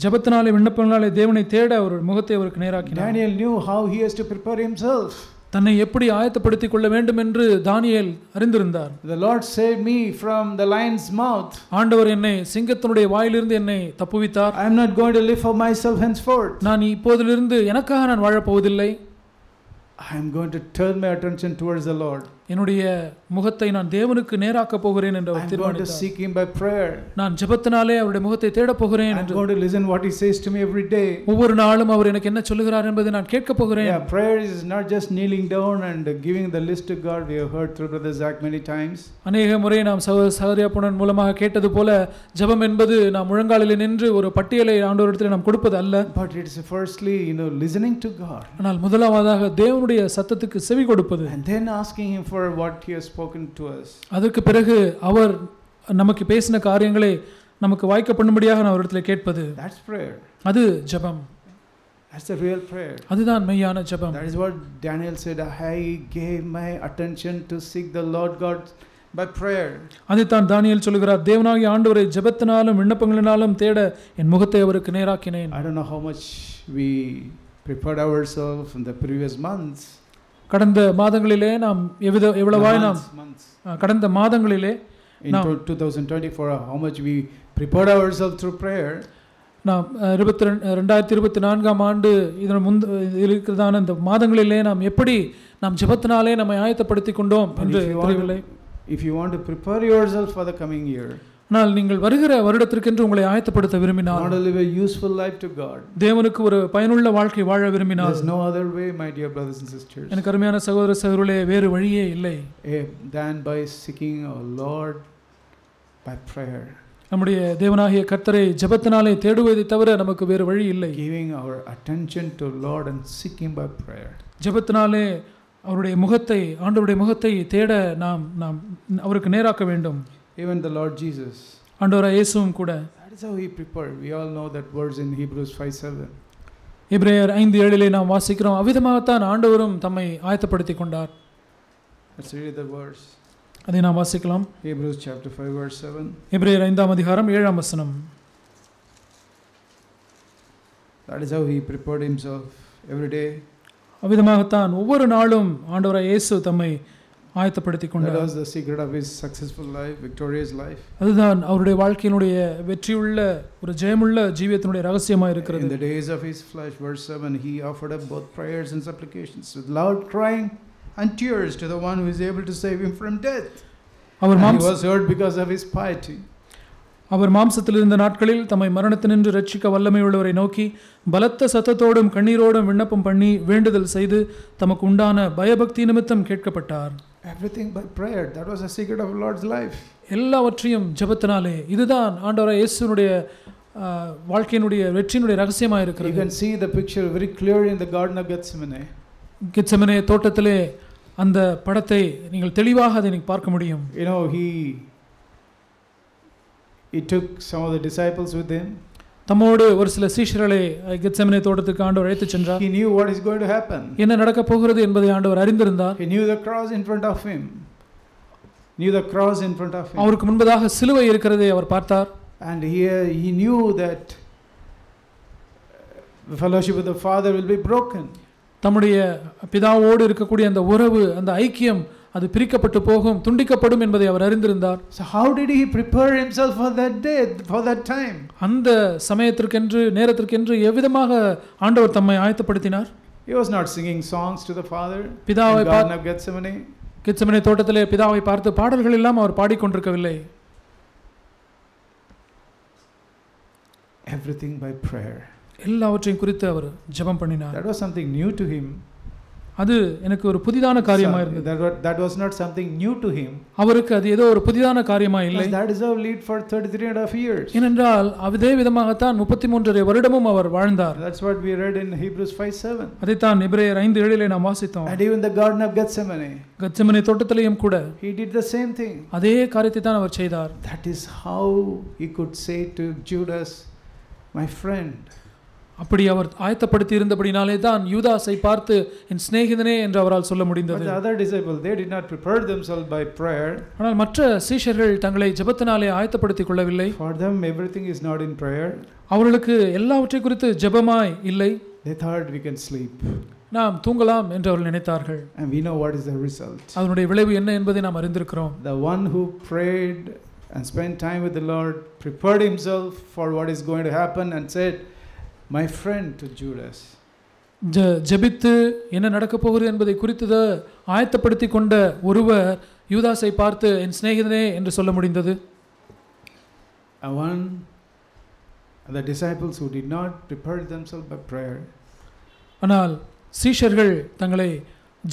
ஜெபத்தினாலே விண்ணப்பங்களினாலே தேவனை தேட அவர் முகத்தை அவருக்கு நேராக்கினார். Daniel knew how he has to prepare himself. தன்னை எப்படி ஆயத்தப்படுத்திக் கொள்ள வேண்டும் என்று தானியேல் அறிந்திருந்தார். The Lord saved me from the lion's mouth. ஆண்டவர் என்னை சிங்கத்தினுடைய வாயிலிருந்து என்னை தப்புவித்தார். I am not going to live for myself henceforth. நான் இப்போதிலிருந்து எனக்காக நான் வாழப் போவதில்லை. I am going to turn my attention towards the Lord. என்னுடைய முகத்தை நான் தேவனுக்கு நேராக்க போகிறேன் என்று அவர் I'm going to தீர்மானித்தார். seek him by prayer. நான் ஜெபத்தினாலே அவருடைய முகத்தை தேடப் போகிறேன் I'm என்று. going to listen what he says to me every day. ஒவ்வொரு நாளும் அவர் எனக்கு என்ன சொல்லுகிறார் என்பதை நான் கேட்கப் போகிறேன். Yeah, prayer is not just kneeling down and giving the list to God. We have heard through Brother Zach many times. அநேக முறை நாம் சகோதரியாப்புடன் மூலமாக கேட்டது போல ஜெபம் என்பது நாம் முழங்காலில் நின்று ஒரு பட்டியலை ஆண்டவரிடத்தில் நாம் கொடுப்பது அல்ல. But it's firstly, listening to God. ஆனால் முதலாவதாக தேவனுடைய சத்தத்துக்கு செவி கொடுப்பது. And then asking him for what he has spoken to us. அதற்கு பிறகு அவர் நமக்கு பேசின காரியங்களை நமக்கு வாய்க்க பண்ணும்படியாக நான் அவரிடத்தில் கேட்பது. That's prayer. அது ஜெபம். That's the real prayer. அதுதான் மெய்யான ஜெபம். That is what Daniel said. I gave my attention to seek the Lord God by prayer. அதைத்தான் தானியேல் சொல்கிறார், தேவனாகிய ஆண்டவரை ஜெபத்தினாலும் விண்ணப்பங்களினாலும் தேட என் முகத்தை அவருக்கு நேராக்கினேன். I don't know how much we prepared ourselves in the previous months. கடந்த மாதங்களிலே நாம் எவ்வளவாய் நாம் கடந்த மாதங்களிலே in 2024 how much we prepared ourselves through prayer. நாம் 2024 ஆண்டு இதன் இருக்கிறதான இந்த மாதங்களிலே நாம் எப்படி நாம் ஜெபத்தினாலே நம்மை ஆயத்தப்படுத்திக் கொண்டோம் என்று தெரியவில்லை. If you want to prepare yourself for the coming year, ஆனால் நீங்கள் வருகிற வருடத்திற்கென்று உங்களை ஆயத்தப்படுத்த விரும்பினால், want to live a useful life to God, தேவனுக்கு ஒரு பயனுள்ள வாழ்க்கை வாழ விரும்பினால், there's no other way, my dear brothers and sisters, எனக்கு அருமையான சகோதர சகோதரிகளே, வேறு வழியே இல்லை than by seeking our Lord by prayer. நம்முடைய தேவனாகிய கர்த்தரை ஜெபத்தினாலே தேடுவதை தவிர நமக்கு வேறு வழி இல்லை. Giving our attention to Lord and seeking by prayer. ஜெபத்தினாலே அவருடைய முகத்தை, ஆண்டவருடைய முகத்தை தேட நாம் அவருக்கு நேராக்க வேண்டும். Even the Lord Jesus, ஆண்டவராகிய இயேசுவும் கூட, that is how he prepared. We all know that words in Hebrews 5:7. எபிரேயர் 5:7 நாம் வாசிக்கிறோம், அவ்விதமாகத்தான் ஆண்டவரும் தம்மை ஆயத்தப்படுத்திக் கொண்டார். Let's read the verse. அதை நாம் வாசிக்கலாம். Hebrews chapter 5 verse 7. எபிரேயர் 5:7. That is how he prepared himself every day. அவ்விதமாகத்தான் ஒவ்வொரு நாளும் ஆண்டவராகிய இயேசு தம்மை ஆயத்தப்படுத்திக் கொண்டார். That was the secret of his successful life, victorious life. அதுதான் அவருடைய வாழ்க்கையினுடைய வெற்றியுள்ள ஒரு ஜெயமுள்ள ஜீவியத்தினுடைய ரகசியமாக இருக்கிறது. In the days of his flesh, verse 7, he offered up both prayers and supplications with loud crying and tears to the one who is able to save him from death. He was heard because of his piety. அவர் மாம்சத்தில் இருந்த நாட்களில் தம்மை மரணத்தினின்று ரட்சிக்க வல்லமையுள்ளவரை நோக்கி பலத்த சத்தத்தோடும் கண்ணீரோடும் விண்ணப்பம் பண்ணி வேண்டுதல் செய்து தமக்கு உண்டான பயபக்தி நிமித்தம் கேட்கப்பட்டார். Everything by prayer. That was the secret of the Lord's life. எல்லாவற்றையும் ஜெபத்தினாலே. இதுதான் ஆண்டவராகிய இயேசுவினுடைய வாழ்க்கையினுடைய வெற்றியினுடைய ரகசியமாக இருக்கிறது. You can see the picture very clearly in the Garden of Gethsemane. Gethsemane தோட்டத்திலே அந்த படத்தை நீங்கள் தெளிவாக அதை நீங்கள் பார்க்க முடியும். He took some of the disciples with him. தம்மோடு ஒரு சில சீஷர்களை கெத்செமனே தோட்டத்துக்கு ஆண்டவர் அழைத்துச் சென்றார். He knew what is going to happen. என்ன நடக்க போகிறது என்பதை ஆண்டவர் அறிந்திருந்தார். He knew the cross in front of him. அவருக்கு முன்பதாக சிலுவை இருக்கிறதை அவர் பார்த்தார். And he knew that the fellowship with the Father will be broken. தம்முடைய பிதாவோடு இருக்கக்கூடிய அந்த உறவு, அந்த ஐக்கியம் அது பிரிக்கப்பட்டு போகும், துண்டிக்கப்படும் என்பதை அவர் அறிந்திருந்தார். So how did he prepare himself for that day, for that time? அந்த சமயத்திற்கென்று, நேரத்திற்கென்று எவ்விதமாக ஆண்டவர் தம்மை ஆயத்தப்படுத்தினார்? He was not singing songs to the Father. பிதாவை பார்த்து கெத்செமனே தோட்டத்திலே பிதாவை பார்த்து பாடல்கள் எல்லாம் அவர் பாடிக்கொண்டிருக்கவில்லை. Everything by prayer. எல்லாவற்றையும் குறித்து அவர் ஜெபம் பண்ணினார். That was something new to him. அது எனக்கு ஒரு புதிதான காரியமாக இருந்தது. That was not something new to him. அவருக்கு அது ஏதோ ஒரு புதிதான காரியமாக இல்லை. That is how he lived for 33.5 years. ஏனென்றால் அதே விதமாகத்தான் 33 வருடமும் அவர் வாழ்ந்தார். That's what we read in Hebrews 5:7. அதைத்தான் எபிரேயர் 5:7 நாம் வாசித்தோம். And even the Garden of Gethsemane. Gethsemane தோட்டத்திலேயும் கூட he did the same thing. அதே காரியத்தை தான் அவர் செய்தார். That is how he could say to Judas, my friend. அப்படி அவர் ஆயத்தப்படுத்தி இருந்தபடினாலே தான் யூதாஸை பார்த்து என் சிநேகிதனே என்று அவரால் சொல்ல முடிந்தது. But the other disciples, they did not prepare themselves by prayer. ஆனால் மற்ற சீஷர்கள் தங்களை ஜெபத்தினாலே ஆயத்தப்படுத்திக் கொள்ளவில்லை. For them everything is not in prayer. அவர்களுக்கு எல்லாவற்றை குறித்து ஜெபமாய் இல்லை. They thought we can sleep. நாம் தூங்கலாம் என்று அவர்கள் நினைத்தார்கள். And we know what is the result. அதனுடைய விளைவு என்ன என்பதை நாம் அறிந்திருக்கிறோம். The one who prayed and spent time with the Lord prepared himself for what is going to happen and said, my friend, to Judas. ஜெபித்து என்ன நடக்கப் போகிறது என்பதை குறித்து ஆயத்தப்படுத்தி கொண்ட ஒருவர் யூதாசை பார்த்து என் சிநேகிதனே என்று சொல்ல முடிந்தது. One, the disciples who did not prepare themselves by prayer, ஆனால் சீஷர்கள் தங்களை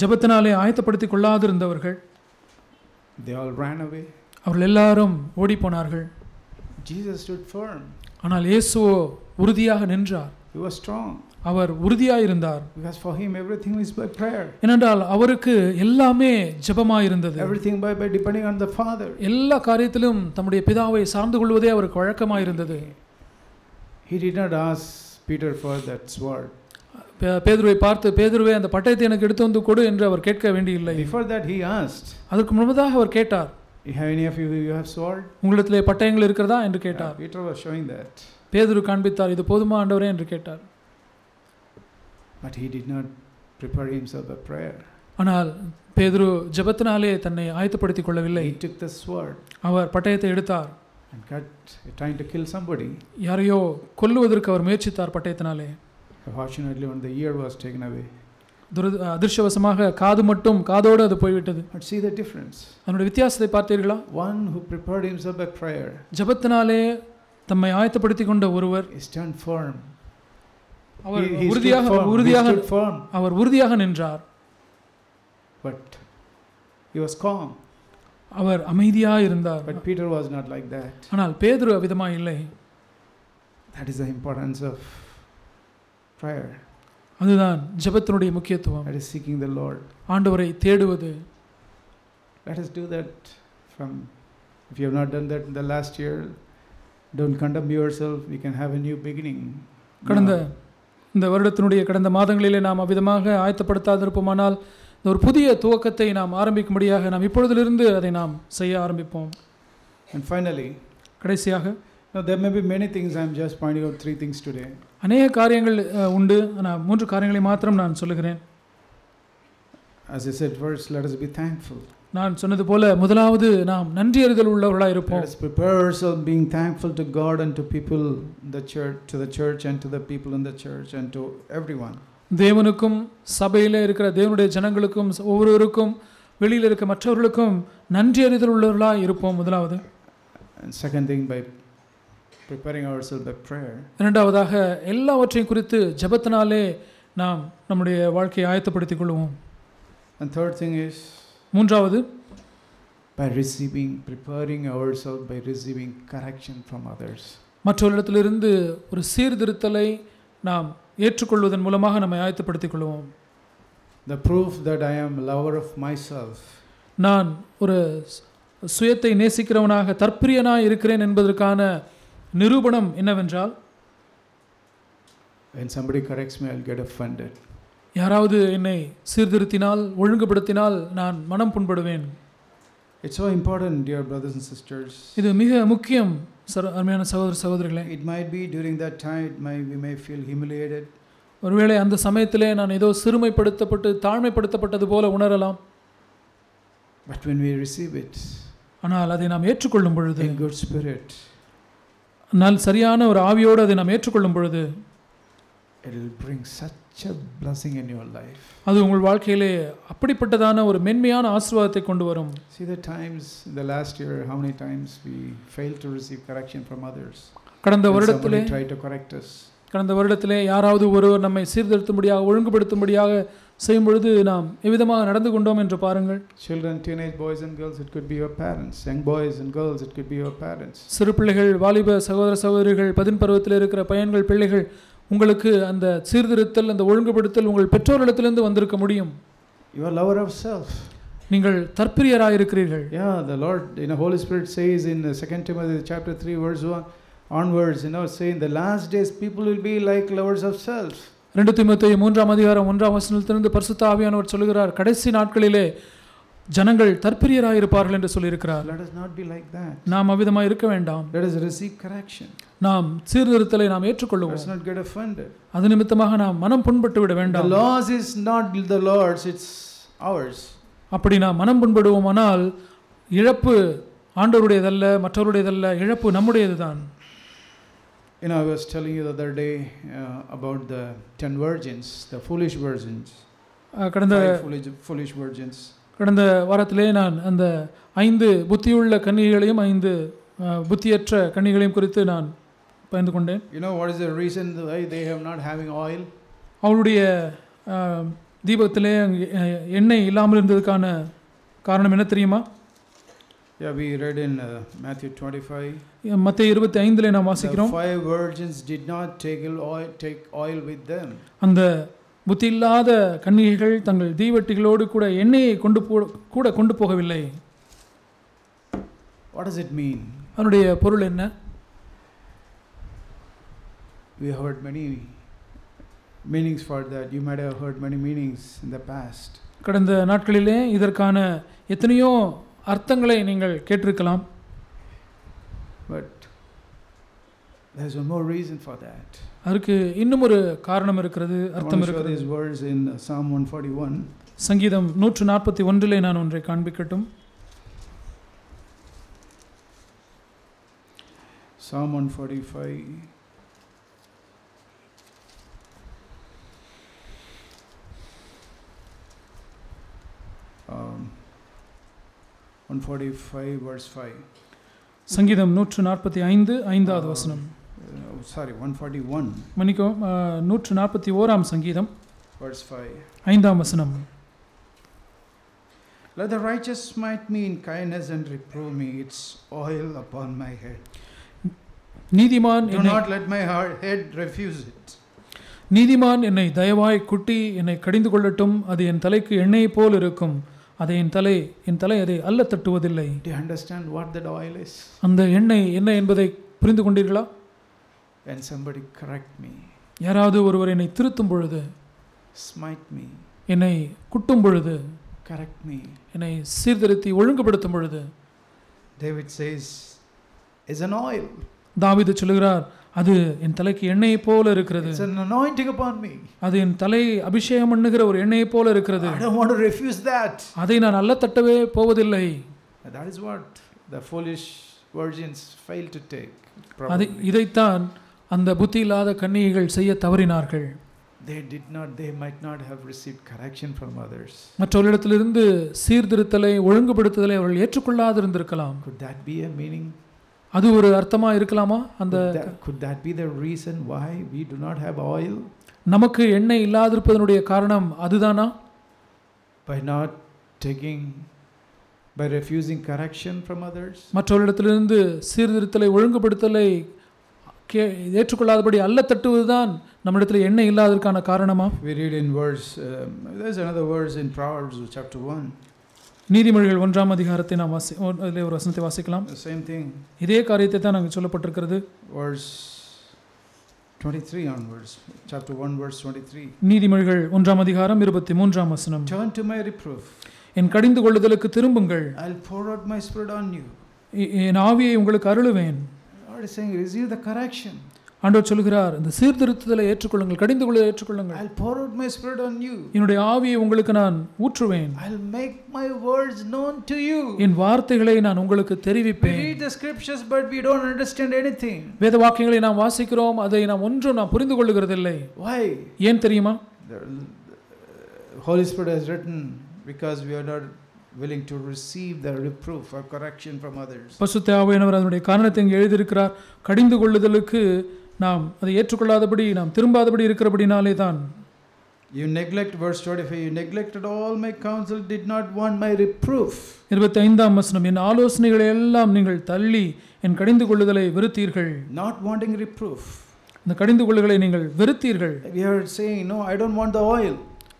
ஜெபத்தினாலே ஆயத்தப்படுத்திக் கொள்ளாதிருந்தவர்கள், they all ran away. அவர்கள் எல்லாரும் ஓடி போனார்கள். Jesus stood firm. ஆனால் இயேசுவோ உறுதியாக நின்றார். He was strong. அவர் உறுதியாக இருந்தார். Because for him everything is by prayer. ஏனென்றால் அவருக்கு எல்லாமே ஜெபமாய் இருந்தது. Everything by depending on the Father. எல்லா காரியத்திலும் தம்முடைய பிதாவை சார்ந்து கொள்வதே அவருக்கு வழக்கமாய் இருந்தது. He did not ask Peter for that sword. பேதுருவை பார்த்து பேதுருவே அந்த பட்டயத்தை எனக்கு எடுத்து வந்து கொடு என்று அவர் கேட்க வேண்டியில்லை. Before that he asked. அதற்கு முன்னதாக அவர் கேட்டார். Have any of you have sword? உங்களிடத்திலே பட்டயங்கள் இருக்கிறதா என்று கேட்டார். Peter was showing that. பேதுரு காண்பித்தார், இது போதுமா ஆண்டவரே என்று கேட்டார். But he did not prepare himself by prayer. ஆனால் பேதுரு ஜெபத்தினாலே தன்னை ஆயத்தப்படுத்திக் கொள்ளவில்லை. He took the sword. அவர் பட்டயத்தை எடுத்தார். And trying to kill somebody. யாரையோ கொல்லுவதற்கு அவர் முயற்சித்தார் பட்டயத்தினாலே. Fortunately, when the ear was taken away. அதிர்ஷ்டவசமாக காதோடு அது போய்விட்டது. But see the difference. அதனுடைய வித்தியாசத்தை பார்த்தீர்களா? One who prepared himself by prayer. ஜெபத்தினாலே தம்மை ஆயத்தப்படுத்திக் கொண்ட ஒருவர் He stood firm. அவர் உறுதியாக நின்றார். But he was calm. அவர் அமைதியாக இருந்தார். But Peter was not like that. ஆனால் பேதுரு அவ்விதமாய் இல்லை. That is the importance of prayer. அதுதான் ஜெபத்தினுடைய முக்கியத்துவம். That is seeking the Lord. ஆண்டவரை தேடுவது. Let us do that if you have not done that in the last year, don't condemn yourself. We can have a new beginning. இந்த வருடத்தினுடைய கடந்த மாதங்களிலே நாம் அவ்விதமாக ஆயத்தப்படுத்தாதிருப்போமானால் ஒரு புதிய துவக்கத்தை நாம் ஆரம்பிக்கும்படியாக நாம் இப்பொழுதிலிருந்து அதை நாம் செய்ய ஆரம்பிப்போம். And finally, கடைசியாக, now there may be many things. I am just pointing out 3 things today. அநேக காரியங்கள் உண்டு, ஆனால் 3 காரியங்களை மாத்திரம் நான் சொல்லுகிறேன். As I said first, let us be thankful. நான் சொன்னது போல முதலாவது நாம் நன்றியறிதல் உள்ளவர்களாக இருப்போம். Let us prepare ourselves being thankful to God and to people in the church, to the church and to the people in the church and to everyone. தேவனுக்கும் சபையிலே இருக்கிற தேவனுடைய ஜனங்களுக்கும் ஒவ்வொருவருக்கும் வெளியில் இருக்க மற்றவர்களுக்கும் நன்றியறிதல் உள்ளவர்களாக இருப்போம் முதலாவது. And second thing, by preparing ourselves by prayer. இரண்டாவதாக எல்லாவற்றையும் குறித்து ஜெபத்தினாலே நாம் நம்முடைய வாழ்க்கையை ஆயத்தப்படுத்திக் கொள்வோம். And third thing is, மூன்றாவது, by preparing ourselves by receiving correction from others. மற்றவர்களிடத்திலிருந்து ஒரு சீர்திருத்தலை நாம் ஏற்றுக்கொள்வதன் மூலமாக நம்மை ஆயத்தப்படுத்திக் கொள்வோம். The proof that I am a lover of myself. நான் ஒரு சுயத்தை நேசிக்கிறவனாக தற்பிரியனாய் இருக்கிறேன் என்பதற்கான நிரூபணம் என்னவென்றால், when somebody corrects me, I'll get offended. யாராவது என்னை சீர்திருத்தினால் ஒழுங்குபடுத்தினால் நான் மனம் புண்படுவேன். It's so important, dear brothers and sisters. இது மிக முக்கியம் அருமையான சகோதர சகோதரிகளே. It might be during that time we may feel humiliated. ஒருவேளை அந்த சமயத்திலே நான் ஏதோ சிறுமைப்படுத்தப்பட்டு தாழ்மைப்படுத்தப்பட்டது போல உணரலாம். But when we receive it, ஆனால் அதை நாம் ஏற்றுக்கொள்ளும் பொழுது, in good spirit, நான் சரியான ஒரு ஆவியோடு அதை நாம் ஏற்றுக்கொள்ளும் பொழுது, it will bring such a blessing in your life. அது உங்கள் வாழ்க்கையிலே அப்படிப்பட்டதான ஒரு மென்மையான ஆசீர்வாதத்தை கொண்டு வரும். See the times in the last year, how many times we failed to receive correction from others. கடந்த வருடத்திலே try to correct us. கடந்த வருடத்திலே யாராவது ஒருவர் நம்மை சீர்திருத்தும்படியாக ஒழுங்குபடுத்தும்படியாக செய்யும் பொழுது நாம் எவ்விதமாக நடந்து கொண்டோம் என்று பாருங்கள். Children, teenage boys and girls, it could be your parents. Young boys and girls, it could be your parents. சிறு பிள்ளைகள், வாலிப சகோதர சகோதரிகள், 10 பருவத்தில் இருக்கிற பையன்கள், பிள்ளைகள், உங்களுக்கு அந்த சீர்திருத்தல், அந்த ஒழுங்குபடுத்தல் உங்கள் பெற்றோரிடத்திலிருந்து வந்திருக்க முடியும். You are lover of self. நீங்கள் தற்பிரியராக இருக்கிறீர்கள். Yeah, the Lord, Holy Spirit says in 2 Timothy chapter 3 verse 1 onwards, saying the last days people will be like lovers of self. 2 தீமோத்தேயு 3ஆம் அதிகாரம் 1ஆம் வசனத்திலிருந்து பரிசுத்த ஆவியானவர் சொல்கிறார், கடைசி நாட்களிலே ஜனங்கள் தற்பிரியராக இருப்பார்கள் என்று சொல்லியிருக்கிறார். Let us not be like that. நாம் அவ்விதமாக இருக்க வேண்டாம். Let us receive correction. நாம் சீர்திருத்தலை நாம் ஏற்றுக்கொள்வோம். Let us not get offended. அது நிமித்தமாக நாம் மனம் புண்பட்டு விட வேண்டாம். The loss is not the Lord's, it's ours. அப்படி நாம் மனம் புண்படுவோமானால் இழப்பு ஆண்டவருடையதல்ல, மற்றவருடையதல்ல, இழப்பு நம்முடையதுதான். You know, I was telling you the other day about the 10 virgins, the foolish virgins. கடந்த 5 foolish virgins. கடந்த வாரத்திலே நான் அந்த 5 புத்தியுள்ள கன்னிகைகளையும் 5 புத்தியற்ற கன்னிகைகளையும் குறித்து நான் பகிர்ந்து கொண்டேன். You know what is the reason why they have not having oil? அவளுடைய தீபத்திலே எண்ணெய் இல்லாமல் இருந்ததுக்கான காரணம் என்ன தெரியுமா? Yeah, we read in Matthew 25. மத்தேயு 25லே நாம் வாசிக்கிறோம். The 5 virgins did not take oil with them. அந்த புத்தி இல்லாத கன்னிகைகள் தங்கள் தீவட்டிகளோடு கூட எண்ணெயை கொண்டு போகவில்லை. What does it mean? அதனுடைய பொருள் என்ன? We heard many meanings for that. You might have heard many meanings in the past. கடந்த நாட்களிலே இதற்கான எத்தனையோ அர்த்தங்களை நீங்கள் கேட்டிருக்கலாம். But there's one more reason for that. அதற்கு இன்னும் ஒரு காரணம் இருக்கிறது, அர்த்தம் இருக்கிறது. These words in Psalm 141. சங்கீதம் 141லே நான் ஒன்றை காண்பிக்கட்டும். Psalm 145. 145 verse 5. சங்கீதம் 145 ஐந்தாவது வசனம். Sorry, 141. மன்னிக்கவும், 141ஆம் சங்கீதம் verse 5. ஐந்தாம் வசனம். Let the righteous smite me in kindness and reprove me, its oil upon my head. நீதிமான் Do not let my head refuse it. நீதிமான் என்னை தயவாய் குட்டி என்னை கடிந்து கொள்ளட்டும், அது என் தலைக்கு எண்ணெய் போல் இருக்கும், அதை என் தலை அதை அல்ல தட்டுவதில்லை. Do you understand what that oil is? அந்த எண்ணெய் என்ன என்பதை புரிந்து கொண்டீர்களா? When somebody correct me, யாராவது ஒருவர் என்னை திருத்தும் பொழுது, smite me, என்னை குட்டும் பொழுது, correct me, என்னை சீர்திருத்தி ஒழுங்குபடுத்தும் பொழுது, David says, is an oil. தாவீது சொல்கிறார், அது என் தலைக்கு எண்ணெய் போல இருக்கிறது. It's an anointing upon me. அது என் தலை அபிஷேகம் பண்ணுகிற ஒரு எண்ணெய் போல இருக்கிறது. I don't want to refuse that. அதை நான் அல்ல தட்டவே போவதில்லை. That is what the foolish virgins failed to take. இதைத்தான் அந்த புத்தி இல்லாத கன்னிகைகள் செய்ய தவறினார்கள். They might not have received correction from others. மற்றவர்களிடத்திலிருந்து சீர்திருத்தலை ஒழுங்குபடுத்துதலை அவர்கள் ஏற்றுக்கொள்ளாதிருந்திருக்கலாம். Could that be a meaning? அது ஒரு அர்த்தமா இருக்கலாமா? அந்த could that be the reason why we do not have oil? நமக்கு எண்ணெய் இல்லாதிருப்பதனுடைய காரணம் அதுதானா? By refusing correction from others? மற்றவர்களிடத்திலிருந்து சீர்திருத்தலை ஒழுங்குபடுத்தலை ஏற்றுக்கொள்ளாதபடி அல்ல தட்டுவதுதான் நம்மிடத்தில் எண்ணெய் இல்லாததற்கான காரணமா? We read in there's another verse in Proverbs chapter 1. நீதிமொழிகள் 1ஆம் அதிகாரத்தை நாம் அதிலே ஒரு வசனத்தை வாசிக்கலாம். The same thing. இதே காரியத்தை தான் அங்கு சொல்லப்பட்டிருக்கிறது. Verse 23 onwards. Chapter 1 verse 23. நீதிமொழிகள் 1ஆம் அதிகாரம் 23ஆம் வசனம். Turn to my reproof. என் கடிந்து கொள்ளுதலுக்கு திரும்புங்கள். I'll pour out my spirit on you. என் ஆவியை உங்களுக்கு அருளுவேன். God is saying, receive the correction. ஆண்டவர் சொல்கிறார், இந்த சீர்திருத்தலை ஏற்றுக்கொள்ளுங்கள், கடிந்து கொள்ளுதலை ஏற்றுக்கொள்ளுங்கள். I'll pour out my spirit on you. என்னுடைய ஆவியை உங்களுக்கு நான் ஊற்றுவேன். I'll make my words known to you. என் வார்த்தைகளை நான் உங்களுக்கு தெரிவிப்பேன். We read the scriptures but we don't understand anything. வேத வாக்கியங்களை நாம் வாசிக்கிறோம், அதை நாம் ஒன்றும் நாம் புரிந்து கொள்ளுகிறதில்லை. Why? ஏன் தெரியுமா? The Holy Spirit has written because we are not willing to receive the reproof or correction from others. பரிசுத்த ஆவியானவர் அதனுடைய காரணத்தை இங்கே எழுதியிருக்கிறார். கடிந்து கொள்ளுதலுக்கு நாம் அதை ஏற்றுக்கொள்ளாதபடி நாம் திரும்பாதபடி இருக்கிறபடினாலே தான். You neglect verse 25, you neglected all my counsel, did not want my reproof. 25ஆம் வசனம், என் ஆலோசனைகளை எல்லாம் நீங்கள் தள்ளி என் கடிந்து கொள்ளுதலை வெறுத்தீர்கள். Not wanting reproof. இந்த கடிந்து கொள்ளுதலை நீங்கள் வெறுத்தீர்கள். We are saying, no, I don't want the oil.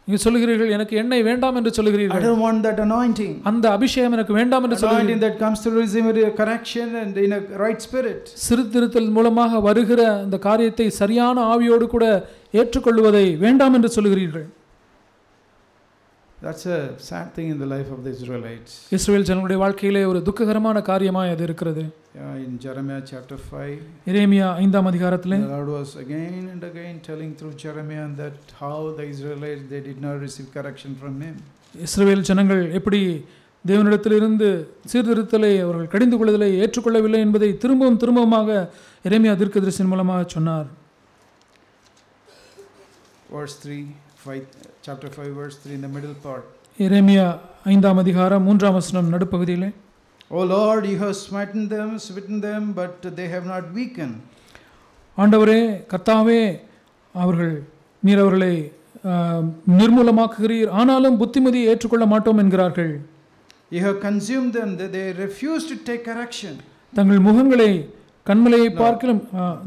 நீங்க சொல்கிறீர்கள், எனக்கு எண்ணெய் வேண்டாம் என்று சொல்கிறீர்கள். I don't want that anointing. அந்த அபிஷேகம் எனக்கு வேண்டாம் என்று சொல்கிறீர்கள். Anointing that comes through receiving correction and in a right spirit. சீர்திருத்தல் மூலமாக வருகிற அந்த காரியத்தை சரியான ஆவியோடு கூட ஏற்றுக்கொள்வதை வேண்டாம் என்று சொல்கிறீர்கள். That's a sad thing in the life of the Israelites. இஸ்ரவேல் ஜனங்களுடைய வாழ்க்கையிலே ஒரு துக்ககரமான காரியமாய் அது இருக்கிறது. In Jeremiah chapter 5, எரேமியா 5ஆம் அதிகாரத்திலே the Lord was again and again telling through Jeremiah that how the Israelites they did not receive correction from him. இஸ்ரவேல் ஜனங்கள் எப்படி தேவனிடத்திலிருந்து சீர்திருத்தலை அவர்கள் கடிந்து கொள்ளுதலை ஏற்றுக்கொள்ளவில்லை என்பதை திரும்பவும் திரும்பவுமாக எரேமியா தீர்க்கதரிசியின் மூலமாக சொன்னார். Verse 3, chapter 5, verse 3 in the middle part. எரேமியா 5ஆம் அதிகாரம் 3ஆம் வசனம் நடுப்பகுதியிலே, O Lord, you have smitten them, but they have not weakened. ஆண்டவரே கர்த்தாவே, நீர் அவர்களை நிர்மூலமாக்குகிறீர், ஆனாலும் புத்திமதியை ஏற்றுக்கொள்ள மாட்டோம் என்கிறார்கள். You have consumed them, they refuse to take correction. தங்கள் முகங்களை கண்மலையை பார்க்கிலும்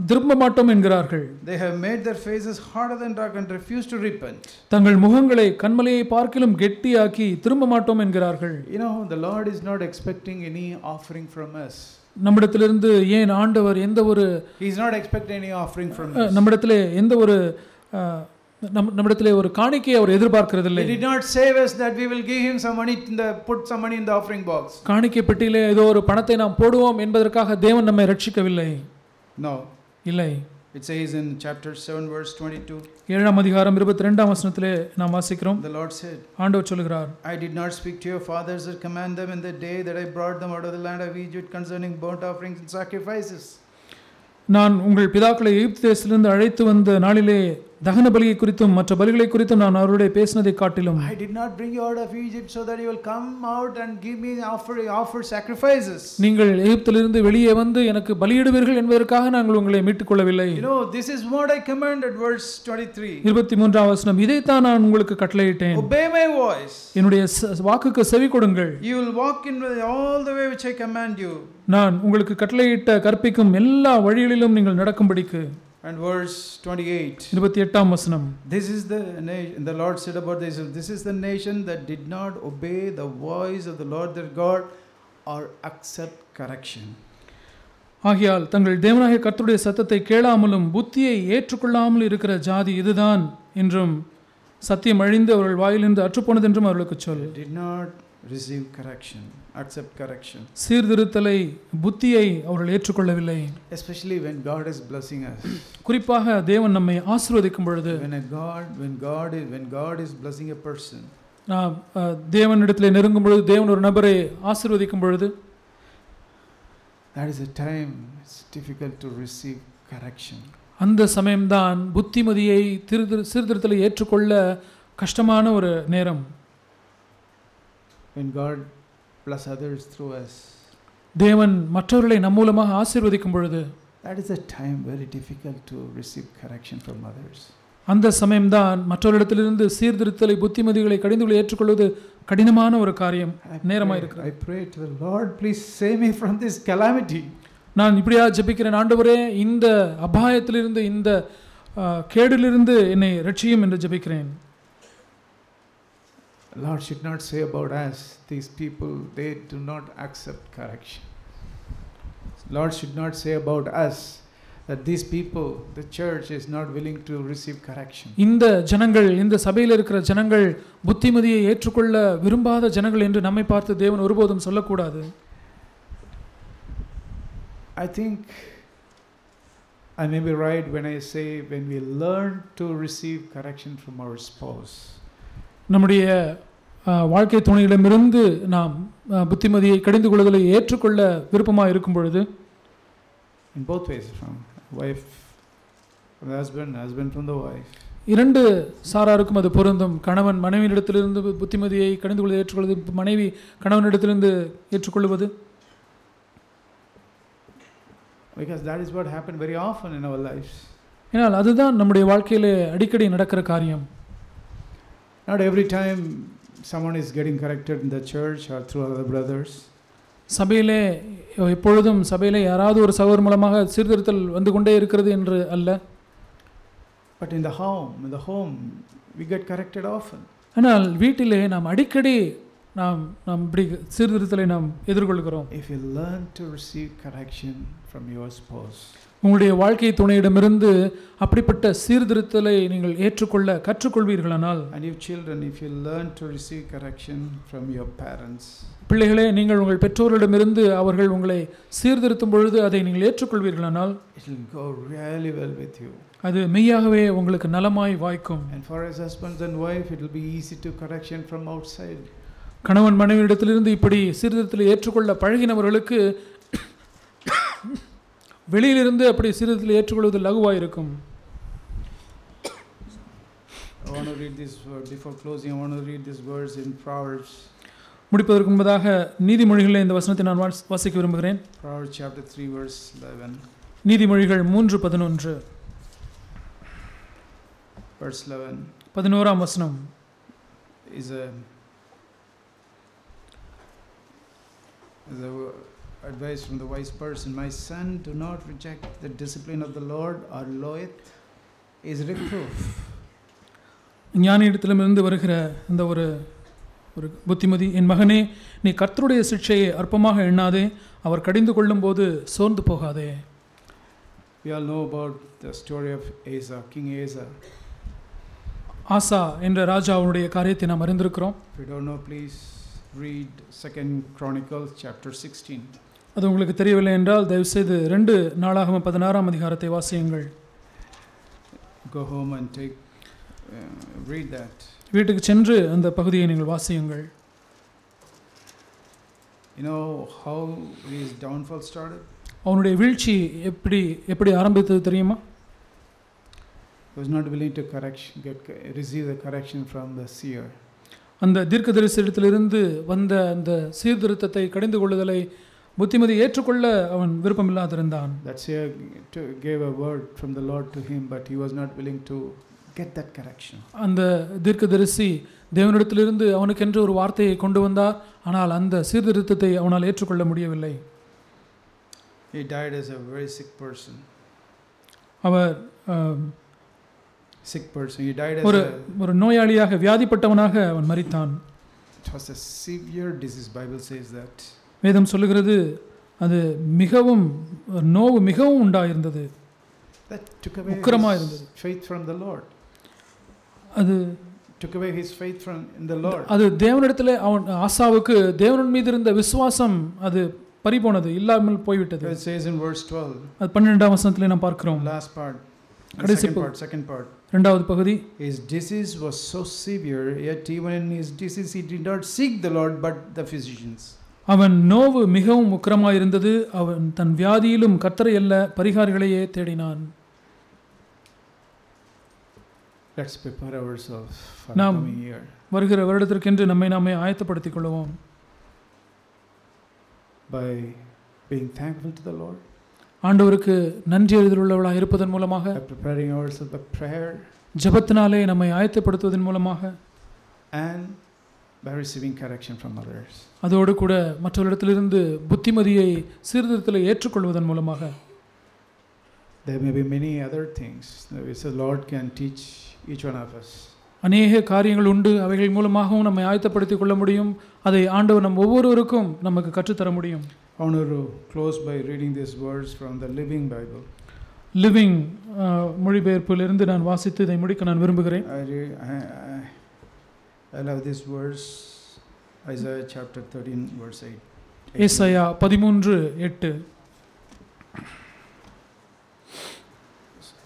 திரும்ப மாட்டோம் என்கிறார்கள். They have made their faces harder than rock and refuse to repent. தங்கள் முகங்களை கண்மலையை பார்க்கிலும் கெட்டியாக்கி திரும்ப மாட்டோம் என்கிறார்கள். You know, the Lord is not expecting any offering from us. நம்மிடத்திலிருந்து ஏன் ஆண்டவர் எந்த ஒரு He is not expecting any offering from us. நம்மிடத்திலே எந்த ஒரு நம்மிடத்திலே ஒரு காணிக்கையை அவர் எதிர்பார்க்கிறதில்லை. He did not save us that we will give him some money put some money in the offering box. காணிக்கை பெட்டியிலே ஏதோ ஒரு பணத்தை நாம் போடுவோம் என்பதற்காக தேவன் நம்மை ரட்சிக்கவில்லை. No. இல்லை. It says in chapter 7 verse 22. 7ஆம் அதிகாரம் 22ஆம் வசனத்திலே நாம் வாசிக்கிறோம். The Lord said, ஆண்டவர் சொல்கிறார், I did not speak to your fathers or command them in the day that I brought them out of the land of Egypt concerning burnt offerings and sacrifices. நான் உங்கள் பிதாக்களை எகிப்து தேசத்திலிருந்து அழைத்து வந்த நாளிலே தகன பலியை குறித்தும் மற்ற பலிகளை குறித்தும் நான் அவருடைய பேசினதை காட்டிலும், I did not bring you out of Egypt so that you will come out and give me offer sacrifices. நீங்கள் எகிப்திலிருந்து வெளியே வந்து எனக்கு பலியிடுவீர்கள் என்பதற்காக நாங்கள் உங்களை மீட்டுக் கொள்ளவில்லை. You know, this is what I commanded, verse 23. 23ஆம் வசனம், இதைத்தான் நான் உங்களுக்கு கட்டளையிட்டேன், obey my voice. என்னுடைய வாக்குக்கு செவி கொடுங்கள். You will walk in all the way which I command you. நான் உங்களுக்கு கட்டளையிட்ட கற்பிக்கும் எல்லா வழிகளிலும் நீங்கள் நடக்கும்படிக்கு. And verse 28. 28ஆம் வசனம், This is the nation, the Lord said about this is the nation that did not obey the voice of the Lord their God or accept correction. ஆகையால் தங்கள் தேவனாகிய கர்த்தருடைய சத்தத்தை கேளாமலும் புத்தியை ஏற்றுக்கொள்ளாமல் இருக்கிற ஜாதி இதுதான் என்றும் சத்தியம் அழிந்து அவர்கள் வாயிலிருந்து அற்றுப்போனது என்றும் அவர்களுக்கு சொல். Did not receive correction, accept correction. சீர்திருத்தலை புத்தியை அவர்கள் ஏற்றுக்கொள்ளவில்லை. Especially when God is blessing us. குறிப்பாக தேவன் நம்மை ஆசீர்வதிக்கும் பொழுது, when God is blessing a person, நாம் தேவனிடத்திலே நெருங்கும் பொழுது, தேவன் ஒரு நபரை ஆசீர்வதிக்கும் பொழுது, that is a time it's difficult to receive correction. அந்த சமயம்தான் புத்திமதியை சீர்திருத்தலை ஏற்றுக்கொள்ள கஷ்டமான ஒரு நேரம். When God bless others through us, தேவன் மற்றவர்களை நம் மூலமாக ஆசீர்வதிக்கும் பொழுது, that is a time very difficult to receive correction from others. அந்த சமயம்தான் மற்றவர்களிடத்திலிருந்து சீர்திருத்தலை புத்திமதிகளை கடிந்துகளை ஏற்றுக்கொள்வது கடினமான ஒரு காரியம் நேரமாக இருக்கிறது. I pray to the Lord, please save me from this calamity. நான் இப்படியா ஜெபிக்கிறேன், ஆண்டவரே இந்த அபாயத்திலிருந்து இந்த கேடிலிருந்து என்னை ரட்சியும் என்று ஜெபிக்கிறேன். Lord should not say about us, these people, they do not accept correction. Lord should not say about us that these people, the church is not willing to receive correction. இந்த ஜனங்கள், இந்த சபையில் இருக்கிற ஜனங்கள் புத்திமதியை ஏற்றுக்கொள்ள விரும்பாத ஜனங்கள் என்று நம்மை பார்த்து தேவன் ஒருபோதும் சொல்லக்கூடாது. I think I may be right when I say when we learn to receive correction from our spouse. நம்முடைய வாழ்க்கை துணையிடமிருந்து நாம் புத்திமதியை கடிந்து கொள்ளுதலை ஏற்றுக்கொள்ள விருப்பமாக இருக்கும் பொழுது, in both ways, from wife from the husband from the wife, இரண்டு சாராருக்கும் அது பொருந்தும். கணவன் மனைவியிடத்திலிருந்து புத்திமதியை கடிந்து கொள்வதை ஏற்றுக்கொள்வது, மனைவி கணவனிடத்திலிருந்து ஏற்றுக்கொள்வது. Because that is what happened very often in our lives. ஏனால் அதுதான் நம்முடைய வாழ்க்கையிலே அடிக்கடி நடக்கிற காரியம். Not every time someone is getting corrected in the church or through other brothers. சபையிலே எப்பொழுதும் சபையிலே யாராவது ஒரு சகோதரர் மூலமாக சீர்திருத்தல் வந்து கொண்டே இருக்கிறது என்று அல்ல. But in the home we get corrected often. ஆனால் வீட்டிலே நாம் அடிக்கடி நாம் இப்படி சீர்திருத்தலை நாம் எதிர்கொள்கிறோம். If you learn to receive correction from your spouse, உங்களுடைய வாழ்க்கை துணையிடமிருந்து அப்படிப்பட்ட சீர்திருத்தலை நீங்கள் ஏற்றுக்கொள்ள கற்றுக்கொள்வீர்களானால், and your children, if you learn to receive correction from your parents, பிள்ளைகளே நீங்கள் உங்கள் பெற்றோரிடமிருந்து அவர்கள் உங்களை சீர்திருத்தும் பொழுது அதை நீங்கள் ஏற்றுக்கொள்வீர்களானால், it will go really well with you. அது மெய்யாகவே உங்களுக்கு நலமாய் வாய்க்கும். And for as husbands and wife, it will be easy to correction from outside. கணவன் மனைவியிடத்திலிருந்து இப்படி சீர்திருத்தத்தில் ஏற்றுக்கொள்ள பழகினவர்களுக்கு வெளியிலிருந்து அப்படி சீர்திருத்தத்தில் ஏற்றுக்கொள்வது லகுவாக இருக்கும். I want to read this before closing. I want to read this verse in Proverbs. முடிப்பதற்கு முன்பதாக நீதிமொழிகளில் இந்த வசனத்தை நான் வாசிக்க விரும்புகிறேன். Proverbs chapter 3 verse 11. நீதிமொழிகள் 3:11. Verse 11. 11ஆம் வசனம் is a advice from the wise person. My son, do not reject the discipline of the Lord, or loath his reproof. ஞானியிடத்திலிருந்து வருகிற இந்த ஒரு புத்திமதி, என் மகனே, நீ கர்த்தருடைய சிட்சையை அற்பமாக எண்ணாதே, அவர் கடிந்து கொள்ளும்போது சோர்ந்து போகாதே. We all know about the story of Asa, King Asa. ஆசா என்ற ராஜாவுடைய காரியத்தை நாம் அறிந்திருக்கிறோம். If you don't know, please read 2 Chronicles chapter 16. அது உங்களுக்கு தெரியவில்லை என்றால் தயவுசெய்து 2 நாளாகமம் 16ஆம் அதிகாரத்தை வாசியுங்கள். Go home and read that. வீட்டுக்கு சென்று அந்த பகுதியை நீங்கள் வாசியுங்கள். You know how his downfall started? அவனுடைய வீழ்ச்சி எப்படி ஆரம்பித்தது தெரியுமா? He was not willing to receive the correction from the seer. அந்த தீர்க்கதரிசியிடத்திலிருந்து வந்த அந்த சீர்திருத்தத்தை கடிந்து கொள்ளுதலை புத்திமதி ஏற்றுக்கொள்ள அவன் விருப்பமில்லாதிருந்தான். That seer gave a word from the Lord to him, but he was not willing to get that correction. அந்த தீர்க்கதரிசி தேவனிடத்திலிருந்து அவனுக்கென்று ஒரு வார்த்தையை கொண்டு வந்தார், ஆனால் அந்த சீர்திருத்தத்தை அவனால் ஏற்றுக்கொள்ள முடியவில்லை. He died as a very sick person. Our sick person. He died as ஒரு நோயாளியாக, வியாதிப்பட்டவனாக அவன் மரித்தான். It was a severe disease. Bible says that. வேதம் சொல்லுகிறது அது மிகவும் நோவு மிகவும் உண்டாயிருந்தது. That took away his faith from the Lord. அது took away his faith from in the Lord. அது தேவனிடத்திலே ஆசாவுக்கு தேவன் மீது இருந்த விசுவாசம் அது பறிபோனது, இல்லாமல் போய்விட்டது. It says in verse 12. அது 12ஆம் வசனத்திலே நாம் பார்க்கிறோம். Last part. Second part. இரண்டாவது பகுதி. His disease was so severe, yet even in his disease he did not seek the Lord but the physicians. அவன் நோவு மிகவும் உக்கிரமாயிருந்தது, அவன் தன் வியாதியிலும் கர்த்தரை அல்ல பரிகாரிகளையே தேடினான். Let's prepare ourselves for the coming year. வருகிற வருடத்திற்கென்று நம்மை நாமே ஆயத்தப்படுத்திக் கொள்வோம். By being thankful to the Lord. ஆண்டவருக்கு நன்றி அறிதலுள்ளவர்களாக இருப்பதன் மூலமாக, by preparing ourselves by prayer, ஜெபத்தினாலே நம்மை ஆயத்தப்படுத்துவதன் மூலமாக, and by receiving correction from others. அதோடு கூட மற்றவர்களிடத்திலிருந்து புத்திமதியை சீர்திருத்தலை ஏற்றுக்கொள்வதன் மூலமாக. There may be many other things which the Lord can teach each one of us. அநேக காரியங்கள் உண்டு, அவைகள் மூலமாகவும் நம்மை ஆயத்தப்படுத்திக் கொள்ள முடியும். அதை ஆண்டவர் நம் ஒவ்வொருவருக்கும் நமக்கு கற்றுத்தர முடியும். I want to close by reading these words from the Living Bible. Living மொழிபெயர்ப்பிலிருந்து நான் வாசித்து இதை முடிக்க நான் விரும்புகிறேன். I love this verse, Isaiah chapter 13 verse 8. ஏசாயா 13:8.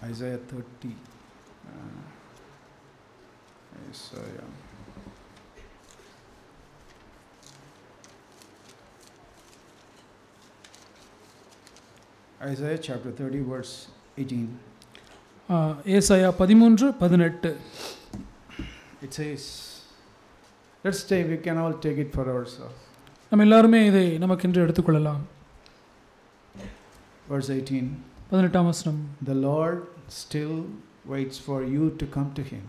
Isaiah 30. Isaiah. Isaiah chapter 30 verse 18. ஏசாயா 13:18. It says, let's take, we can all take it for ourselves. நம்ம எல்லாருமே இதை நமக்கென்று எடுத்துக்கொள்ளலாம். Verse 18. 18ஆம் வசனம். The Lord still waits for you to come to him.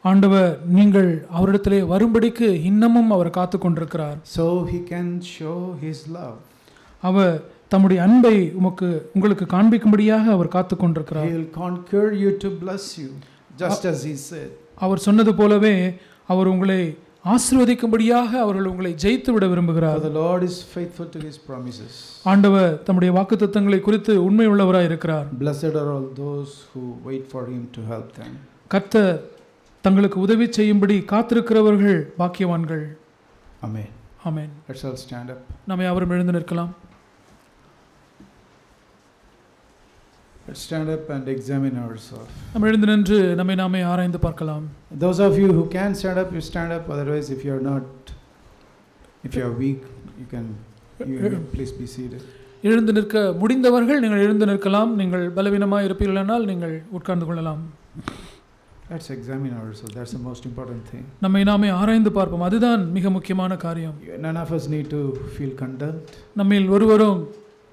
ஆண்டவர் நீங்கள் அவரிடத்திலே வரும்படிக்கு இன்னமும் அவர் காத்து கொண்டிருக்கிறார். So he can show his love. அவர் தம்முடைய அன்பை உங்களுக்கு காண்பிக்கும்படியாக அவர் காத்து கொண்டிருக்கிறார். He will conquer you to bless you, just as he said. அவர் சொன்னது போலவே அவர் உங்களை ஆசீர்வதிக்கும்படியாக அவர்கள் உங்களை ஜெயித்து விட விரும்புகிறார். The Lord is faithful to his promises. ஆண்டவர் தம்முடைய வாக்குத்தத்தங்களை குறித்து உண்மை உள்ளவராய் இருக்கிறார். Blessed are all those who wait for him to help them. கர்த்தர் தங்களுக்கு உதவி செய்யும்படி காத்திருக்கிறவர்கள் பாக்கியவான்கள். Amen. Amen. Let's all stand up. நாம் யாவரும் எழுந்து நிற்கலாம். Let's stand up and examine ourselves. நாம் எழுந்து நின்று நம்மை நாமே ஆராய்ந்து பார்க்கலாம். Those of you who can stand up, you stand up. Otherwise, if you are not If you are weak, you can please be seated. எழுந்து நிற்க முடிந்தவர்கள் நீங்கள் எழுந்து நிற்கலாம். நீங்கள் பலவீனமாக இருப்பீர்களானால் நீங்கள் உட்கார்ந்து கொள்ளலாம். Let's examine ourselves. That's the most important thing. நம்மை நாமே ஆராய்ந்து பார்ப்போம். அதுதான் மிக முக்கியமான காரியம். None of us need to feel condemned. நம்மில் ஒருவரும்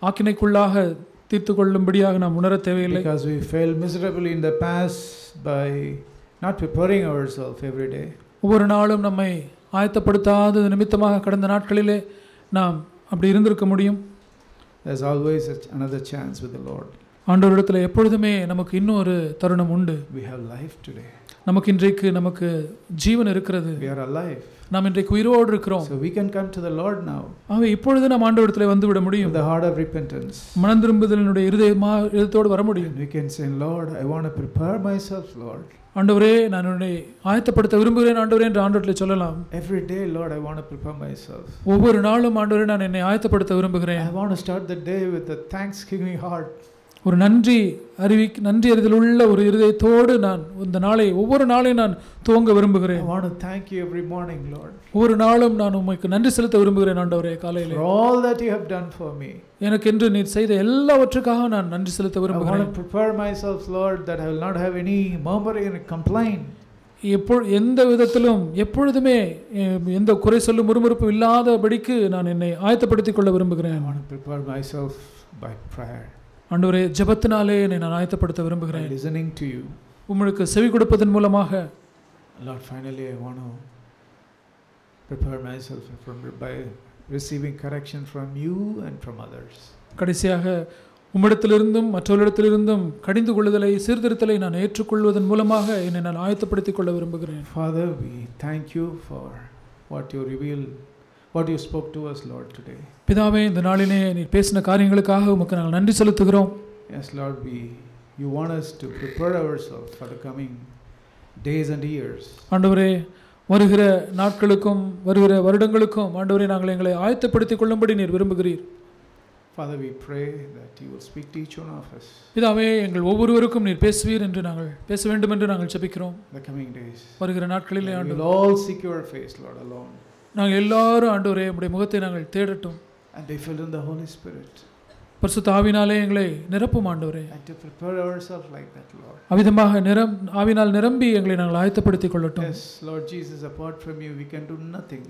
ஆக்கினைக்குள்ளாக தீர்த்து கொள்ளும்படியாக நாம் உணர தேவையில்லை. Because we failed miserably in the past by not preparing ourselves every day. ஒவ்வொரு நாளும் நம்மை ஆயத்தப்படுத்தாதது நிமித்தமாக கடந்த நாட்களிலே நாம் அப்படி இருந்திருக்க முடியும். There's always another chance with the Lord. ஆண்டவரிடத்தில் எப்பொழுதுமே நமக்கு இன்னொரு தருணம் உண்டு. We have life today. நமக்கு ஜீவன் இருக்கிறது. We are alive. நாம் இன்றைக்கு உயிரோடு இருக்கிறோம். So we can come to the Lord now. ஆகவே இப்பொழுது நாம் ஆண்டவரிடத்தில் வந்து விட முடியும். With the heart of repentance. மனம் திரும்புதலினுடைய இதயத்தோடு வர முடியும். We can say, Lord, I want to prepare myself, Lord. ஆண்டவரே, நான் உன்னை ஆயத்தப்படுத்த விரும்புகிறேன் ஆண்டவரே என்று ஆண்டவரிடத்தில் சொல்லலாம். Every day, Lord, I want to prepare myself. ஒவ்வொரு நாளும் ஆண்டவரே, நான் என்னை ஆயத்தப்படுத்த விரும்புகிறேன். I want to start the day with a thanksgiving heart. ஒரு நன்றி அறிதல் உள்ள ஒரு இருதயத்தோடு நான் ஒவ்வொரு நாளையும் நான் துவங்க விரும்புகிறேன். I want to thank you every morning, Lord. ஒவ்வொரு நாளும் நான் உமக்கு நன்றி செலுத்த விரும்புகிறேன் ஆண்டவரே. காலையிலே for all that you have done for me. எனக்கென்று நீர் செய்த எல்லாவற்றுக்காக நான் நன்றி செலுத்த விரும்புகிறேன். I want to prepare myself, Lord, that I will not have any murmuring and complaint. எந்த விதத்திலும் எப்பொழுதுமே எந்த குறை சொல்லும் முறுமுறுப்பு இல்லாதபடிக்கு நான் என்னை ஆயத்தப்படுத்திக் கொள்ள விரும்புகிறேன். I want to prepare myself by prayer. ஆண்டவரே, ஜெபத்தினாலே என்னை நான் ஆயத்தப்படுத்த விரும்புகிறேன். Listening to you. உங்களுக்கு செவி கொடுப்பதன் மூலமாக. Lord, finally I want to prepare myself by receiving correction from you and from others. கடைசியாக உம்மிடத்திலிருந்தும் மற்றவர்களிடத்திலிருந்தும் கடிந்து கொள்ளுதலை சீர்திருத்தலை நான் ஏற்றுக்கொள்வதன் மூலமாக என்னை நான் ஆயத்தப்படுத்திக் கொள்ள விரும்புகிறேன். Father, we thank you for what you revealed, what you spoke to us, Lord, today. பிதாவே, இந்த நாளிலே நீர் பேசின காரியங்களுக்காக உமக்கு நாங்கள் நன்றி செலுத்துகிறோம். Yes, Lord, you want us to prepare ourselves for the coming days and years. ஆண்டவரே, வருகிற நாட்களுக்கும் வருகிற வருடங்களுக்கும் ஆண்டவரே நாங்கள் எங்களை ஆயத்தப்படுத்திக் கொள்ளும்படி நீர் விரும்புகிறீர். Father, we pray that you will speak to each one of us. பிதாவே, எங்கள் ஒவ்வொருவருக்கும் நீர் பேசுவீர் என்று நாங்கள் பேச வேண்டும் என்று நாங்கள் ஜெபிக்கிறோம். The coming days. வருகிற நாட்களிலே ஆண்டவரே, we will all seek your face, Lord, alone. நாங்கள் எல்லாரும் ஆண்டவரே உம்முடைய முகத்தை நாங்கள் தேடட்டும். And be filled in the Holy Spirit. பரிசுத்த ஆவினாலே எங்களை நிரப்பும் ஆண்டவரே. And to prepare ourselves like that, Lord. அவிதமாக ஆவினால் நிரம்பி எங்களை நாங்கள் ஆயத்தப்படுத்திக் கொள்ளட்டும். Yes, Lord Jesus, apart from you we can do nothing.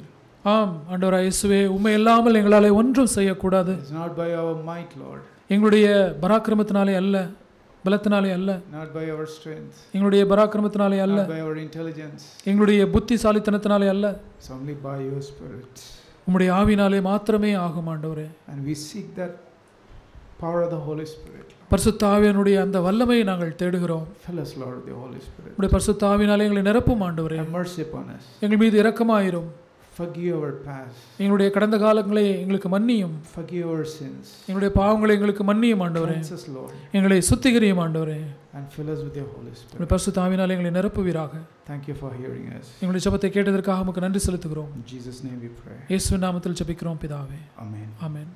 ஆம் ஆண்டவராய் இயேசுவே, உம்மை இல்லாமல் எங்களால் ஒன்றும் செய்யக்கூடாது. It's not by our might, Lord. எங்களுடைய பராக்கிரமத்தினாலே அல்ல, பலத்தினாலே அல்ல. Not by our strength. எங்களுடைய பராக்கிரமத்தினாலே அல்ல. Not by our intelligence. எங்களுடைய புத்திசாலித்தனத்தினாலே அல்ல. It's only by your Spirit. உம்முடைய ஆவினாலே மாத்திரமே ஆகும் ஆண்டவரே. And we seek that power of the Holy Spirit. பரிசுத்த ஆவியினுடைய அந்த வல்லமையை நாங்கள் தேடுகிறோம். Fill us, Lord, with the Holy Spirit. உம்முடைய பரிசுத்த ஆவியினாலே எங்களை நிரப்பும் ஆண்டவரே. Have mercy upon us. எங்கள் மீது இரக்கமாயிரும். Forgive our past. எங்களுடைய கடந்த காலங்களை எங்களுக்கு மன்னியும். Forgive our sins. எங்களுடைய பாவங்களை எங்களுக்கு மன்னியும் ஆண்டவரே. Cleanse us, Lord. எங்களை சுத்திகரியும் ஆண்டவரே. And fill us with your Holy Spirit. உம்முடைய பரிசுத்த ஆவியினாலே எங்களை நிரப்புவீராக. Thank you for hearing us. எங்களுடைய ஜெபத்தை கேட்டதற்காக உமக்கு நன்றி செலுத்துகிறோம். In Jesus' name we pray. இயேசுவின் நாமத்தில் ஜெபிக்கிறோம் பிதாவே. Amen. ஆமென்.